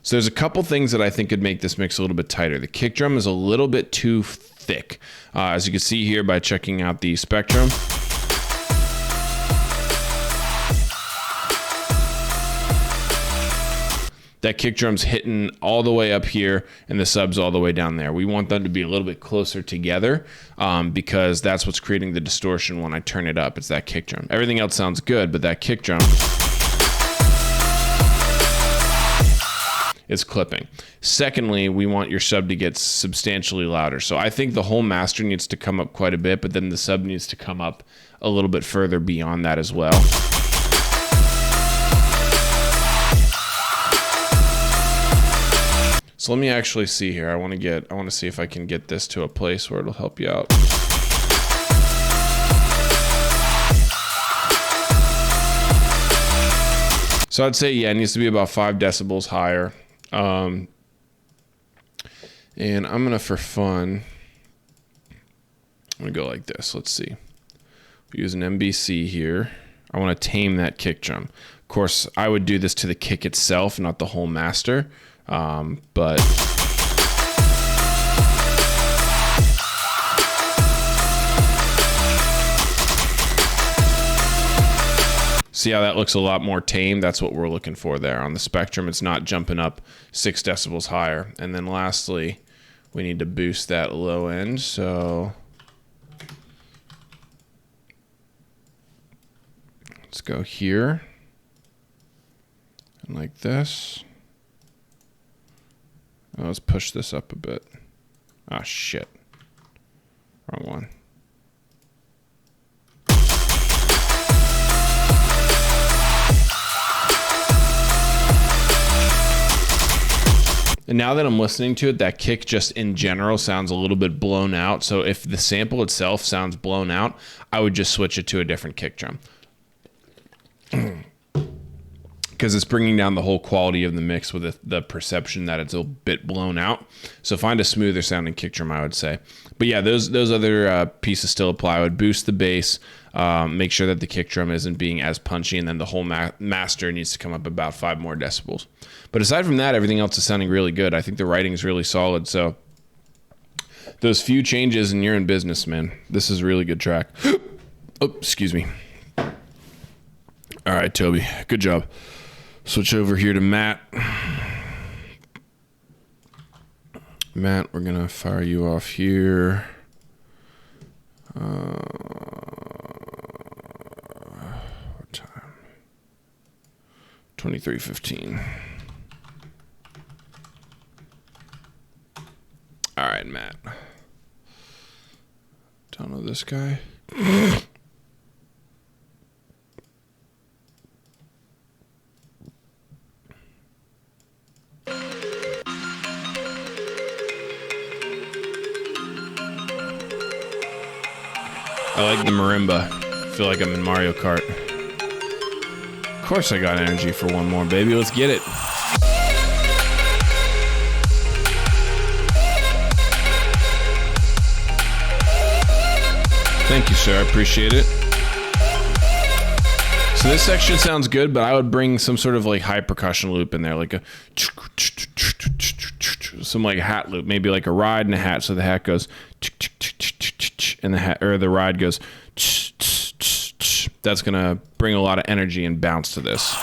So there's a couple things that I think could make this mix a little bit tighter. The kick drum is a little bit too thick. As you can see here by checking out the spectrum. That kick drum's hitting all the way up here and the sub's all the way down there. We want them to be a little bit closer together because that's what's creating the distortion when I turn it up. It's that kick drum. Everything else sounds good, but that kick drum is clipping. Secondly, we want your sub to get substantially louder. So I think the whole master needs to come up quite a bit, but then the sub needs to come up a little bit further beyond that as well. So let me actually see here. I want to see if I can get this to a place where it'll help you out. So I'd say, yeah, it needs to be about 5 decibels higher. And I'm going to, for fun, I'm going to go like this. Let's see. We use an MBC here. I want to tame that kick drum. Of course, I would do this to the kick itself, not the whole master. But see how that looks a lot more tame? That's what we're looking for there. On the spectrum, it's not jumping up 6 decibels higher. And then lastly, we need to boost that low end. So let's go here and like this. Oh, let's push this up a bit. Ah, shit. Wrong one. And now that I'm listening to it, that kick just in general sounds a little bit blown out. So if the sample itself sounds blown out, I would just switch it to a different kick drum. Because it's bringing down the whole quality of the mix with the perception that it's a bit blown out. So find a smoother sounding kick drum, I would say. But yeah, those other pieces still apply. I would boost the bass, make sure that the kick drum isn't being as punchy, and then the whole master needs to come up about 5 more decibels. But aside from that, everything else is sounding really good. I think the writing is really solid. So those few changes and you're in business, man. This is a really good track. Oh, excuse me. All right, Toby, good job. Switch over here to Matt. Matt, we're going to fire you off here. What time? 23:15. All right, Matt. Don't know this guy. I like the marimba. I feel like I'm in Mario Kart. Of course I got energy for one more, baby. Let's get it. Thank you, sir. I appreciate it. So this section sounds good, but I would bring some sort of like high percussion loop in there, like a some like hat loop, maybe like a ride and a hat. So the hat goes and the hat or the ride goes. That's gonna bring a lot of energy and bounce to this.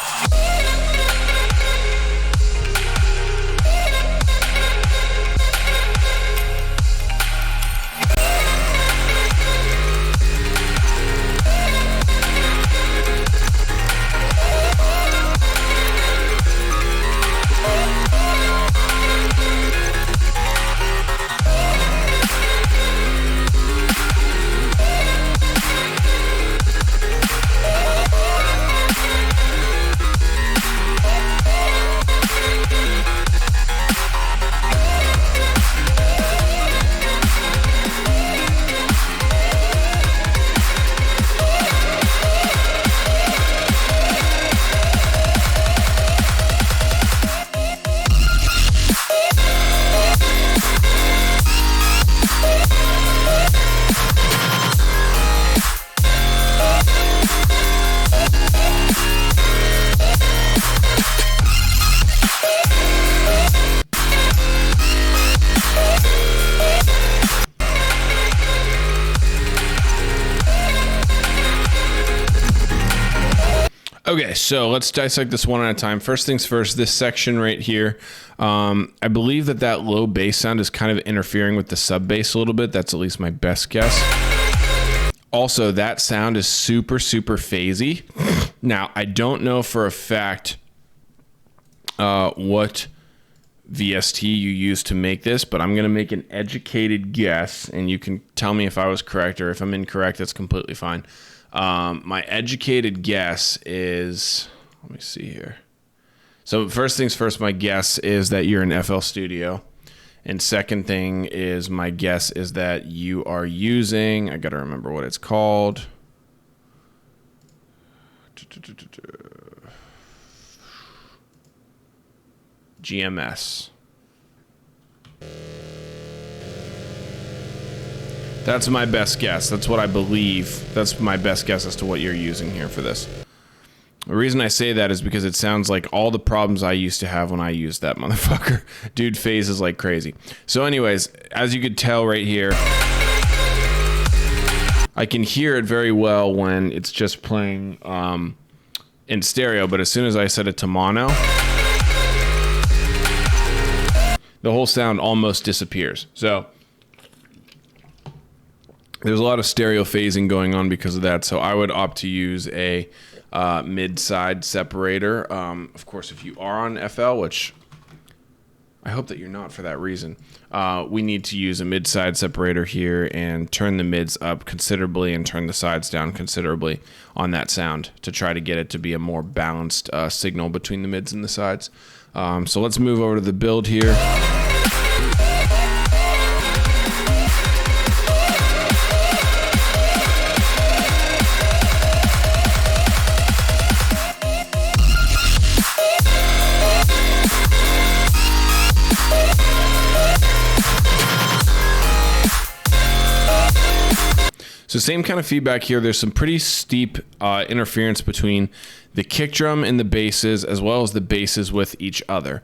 Okay, so let's dissect this one at a time. First things first, this section right here, I believe that low bass sound is kind of interfering with the sub bass a little bit. That's at least my best guess. Also, that sound is super, super phasey. Now, I don't know for a fact what VST you used to make this, but I'm going to make an educated guess, and you can tell me if I was correct, or if I'm incorrect, that's completely fine. My educated guess is, let me see here. So first things first, my guess is that you're in FL Studio. And second thing is, my guess is that you are using, I got to remember what it's called. GMS. That's my best guess. That's what I believe. That's my best guess as to what you're using here for this. The reason I say that is because it sounds like all the problems I used to have when I used that motherfucker. Dude phases like crazy. So anyways, as you could tell right here, I can hear it very well when it's just playing in stereo, but as soon as I set it to mono, the whole sound almost disappears. So there's a lot of stereo phasing going on because of that, so I would opt to use a mid-side separator. Of course, if you are on FL, which I hope that you're not for that reason, we need to use a mid-side separator here and turn the mids up considerably and turn the sides down considerably on that sound to try to get it to be a more balanced signal between the mids and the sides. So let's move over to the build here. So same kind of feedback here. There's some pretty steep interference between the kick drum and the basses, as well as the basses with each other.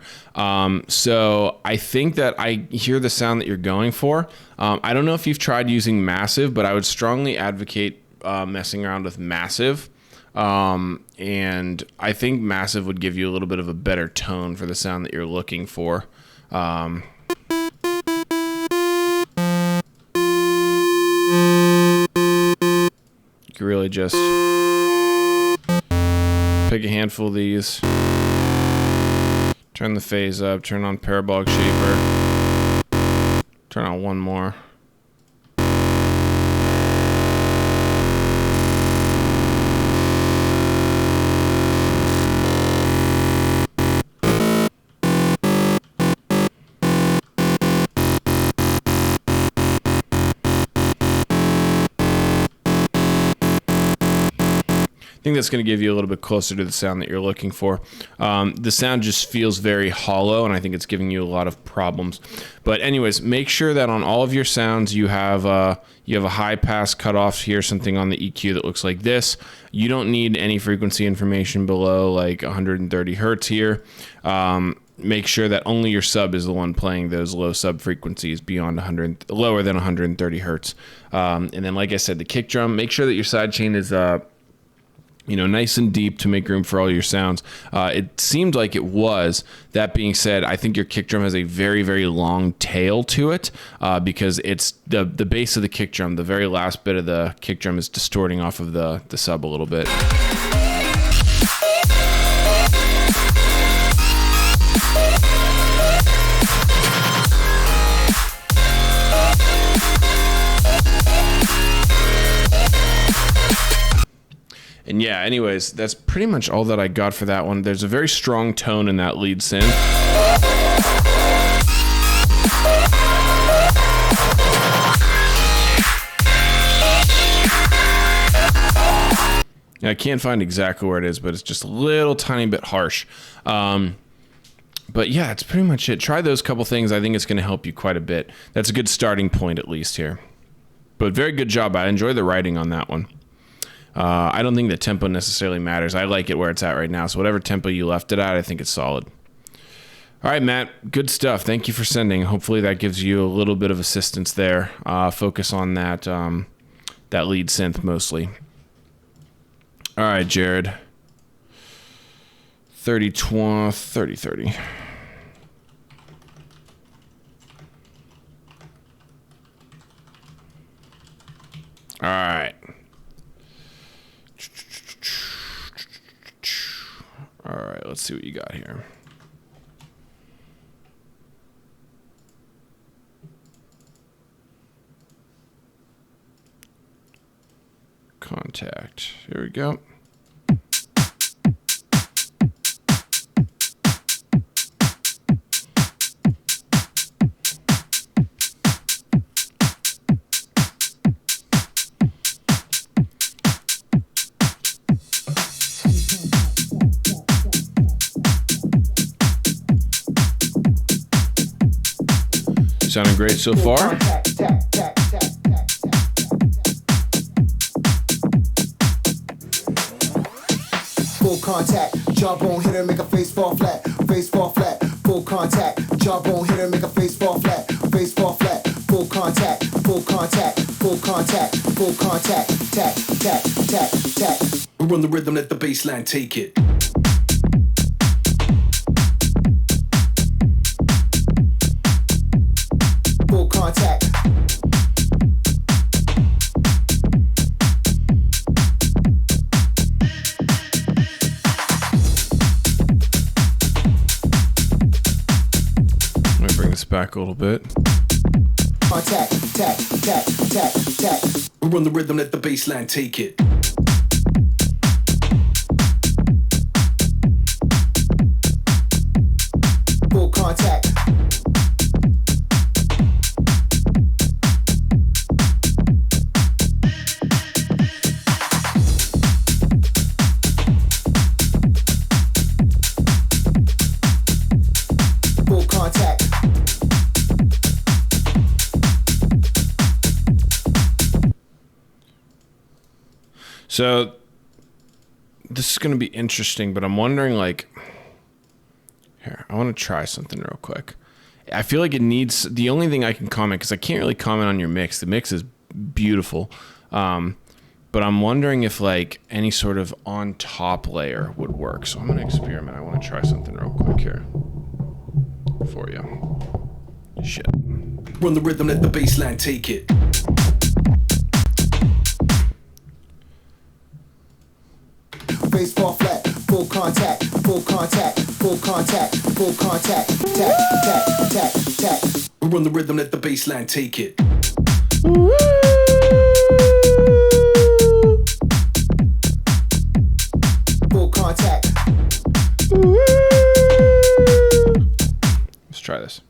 So I think that I hear the sound that you're going for. I don't know if you've tried using Massive, but I would strongly advocate messing around with Massive. And I think Massive would give you a little bit of a better tone for the sound that you're looking for. You really just pick a handful of these, turn the phase up, turn on parabolic shaper, turn on one more. think that's going to give you a little bit closer to the sound that you're looking for. The sound just feels very hollow, and I think it's giving you a lot of problems. But anyways, make sure that on all of your sounds you have a high pass cutoff here, something on the EQ that looks like this. You don't need any frequency information below like 130 hertz here. Make sure that only your sub is the one playing those low sub frequencies beyond lower than 130 hertz. And then, like I said, the kick drum, make sure that your side chain is nice and deep to make room for all your sounds. It seemed like it was. That being said, I think your kick drum has a very, very long tail to it because it's the base of the kick drum. The very last bit of the kick drum is distorting off of the sub a little bit. And yeah, anyways, that's pretty much all that I got for that one. There's a very strong tone in that lead synth. I can't find exactly where it is, but it's just a little tiny bit harsh. But yeah, it's pretty much it. Try those couple things. I think it's going to help you quite a bit. That's a good starting point, at least here. But very good job. I enjoy the writing on that one. I don't think the tempo necessarily matters. I like it where it's at right now. So whatever tempo you left it at, I think it's solid. All right, Matt, good stuff. Thank you for sending. Hopefully that gives you a little bit of assistance there. Focus on that lead synth mostly. All right, Jarod. 30-20, 30-30. All right. All right, let's see what you got here. Contact. Here we go. Sounding great so far. Full contact, jawbone hitter, make a face fall flat, face fall flat. Full contact, jawbone hitter, make a face fall flat, face fall flat. Full contact, full contact, full contact, full contact, tack, tack, tack, tack. We run the rhythm, let the bass line take it. Full contact. Let me bring this back a little bit. Contact, tack, tack, tack, tack. We run the rhythm, let the bass line take it. Full contact. Full contact. So this is going to be interesting, but I'm wondering, like, here, I want to try something real quick. I feel like it needs, the only thing I can comment, because I can't really comment on your mix. The mix is beautiful. But I'm wondering if, like, any sort of on top layer would work. So I'm going to experiment. I want to try something real quick here for you. Shit. Run the rhythm, let the bass line take it. Face fall flat, full contact, full contact, full contact, full contact, tack, tack, tack, tack. We run the rhythm, let the bass line take it. Full contact. Let's try this.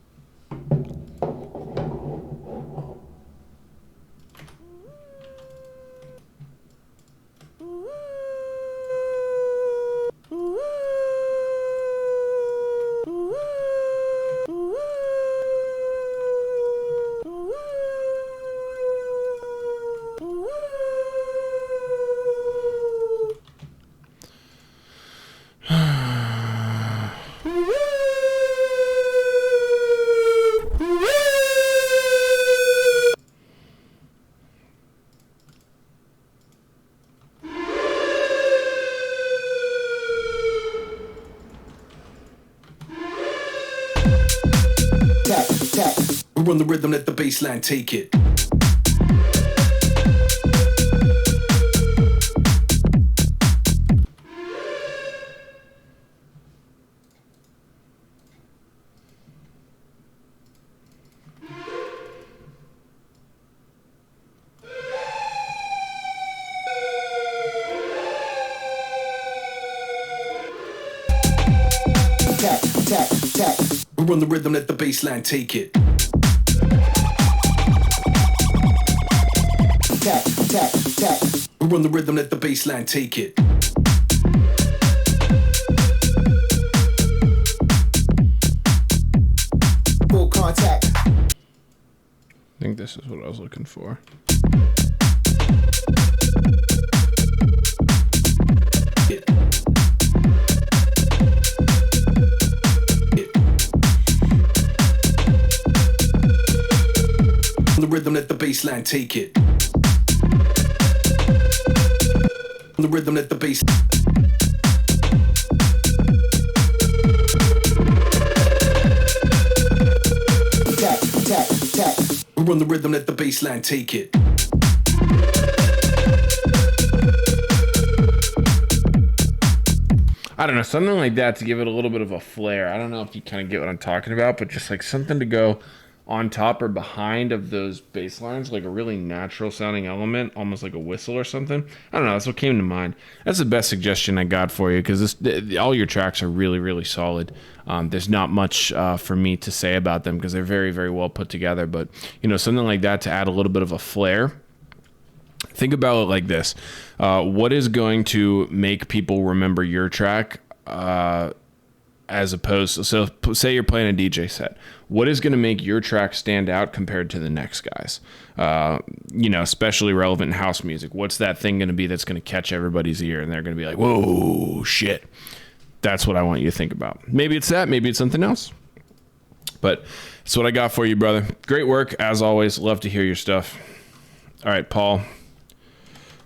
run the rhythm, let the bass line take it. Run the rhythm, let the bass line take it. Run the rhythm, let the bass line take it. Full contact. I think this is what I was looking for. The rhythm, let the bass line take it. The rhythm, let the bass. Run the rhythm, let the bass line take it. I don't know, something like that to give it a little bit of a flair. I don't know if you kind of get what I'm talking about, but just like something to go on top or behind of those bass lines, like a really natural sounding element, almost like a whistle or something. I don't know, that's what came to mind. That's the best suggestion I got for you, because all your tracks are really, really solid. There's not much for me to say about them because they're very, very well put together, but you know, something like that to add a little bit of a flair. Think about it like this. What is going to make people remember your track as opposed to, so say you're playing a DJ set. What is going to make your track stand out compared to the next guy's? You know, especially relevant in house music. What's that thing going to be that's going to catch everybody's ear and they're going to be like, whoa, shit. That's what I want you to think about. Maybe it's that, maybe it's something else. But that's what I got for you, brother. Great work, as always. Love to hear your stuff. All right, Paul.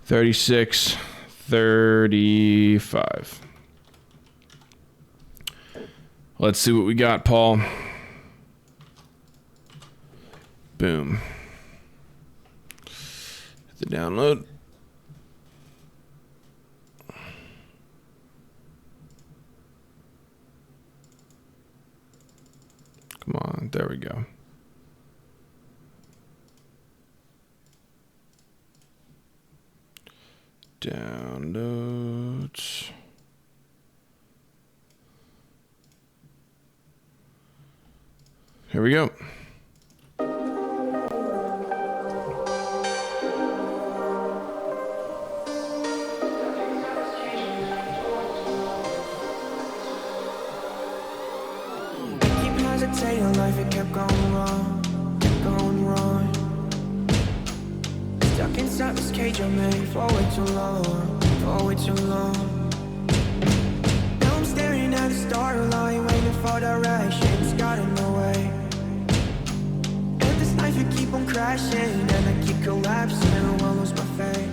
36, 35. Let's see what we got, Paul. Boom. Hit the download. Come on, there we go. Downloads. Here we go. Keep hesitating, life it kept going wrong, going wrong. Stuck inside this cage I made for way too long, for way too long. Now I'm staring at the starlight, waiting for directions, got in the way. And this life it keep on crashing, and I keep collapsing, I won't lose my faith.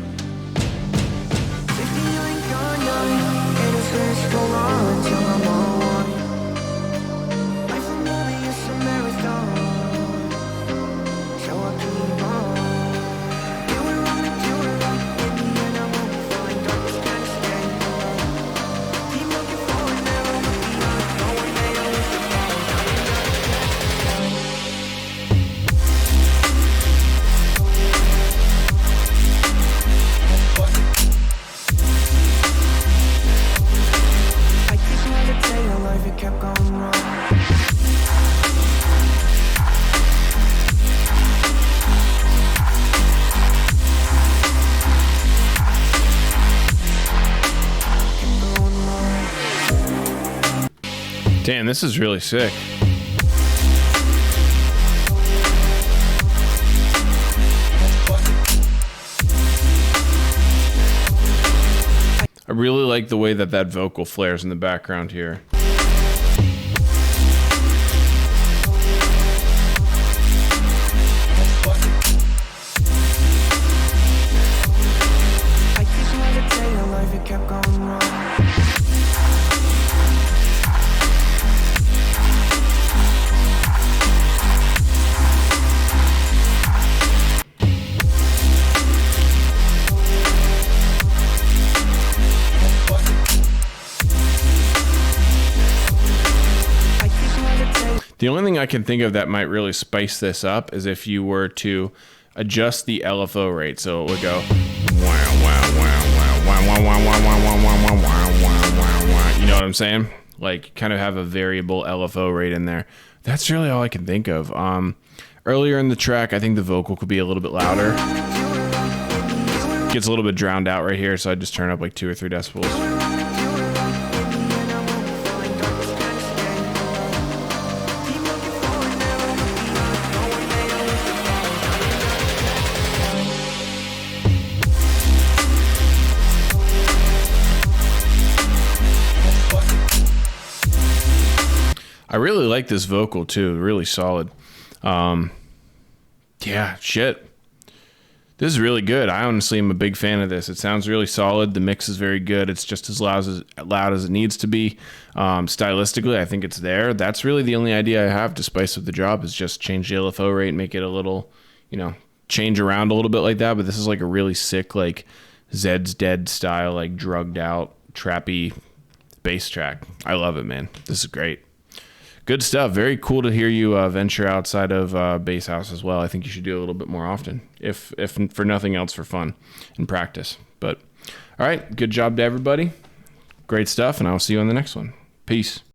60 you ain't gone young, and it's gonna go on till I'm all one. Life for me is a marathon, so I keep on. Do it wrong and do it right, in the end I won't be fine, darkness kinda scared me. Keep looking forward, never look behind, going there with the fall. I keep meditating, life it kept going wrong. Damn, this is really sick. I really like the way that vocal flares in the background here. I keep meditating, life it kept going wrong. The only thing I can think of that might really spice this up is if you were to adjust the LFO rate. So it would go, you know what I'm saying? Like kind of have a variable LFO rate in there. That's really all I can think of. Earlier in the track, I think the vocal could be a little bit louder. Gets a little bit drowned out right here, so I just turn up like 2 or 3 decibels. I really like this vocal too, really solid. Yeah, shit. This is really good. I honestly am a big fan of this. It sounds really solid. The mix is very good. It's just as loud as it needs to be. Stylistically, I think it's there. That's really the only idea I have to spice up the job is just change the LFO rate, make it a little, change around a little bit like that. But this is like a really sick, like Zed's Dead style, like drugged out, trappy bass track. I love it, man. This is great. Good stuff. Very cool to hear you venture outside of Bass House as well. I think you should do a little bit more often, if for nothing else, for fun and practice. But all right, good job to everybody. Great stuff, and I'll see you on the next one. Peace.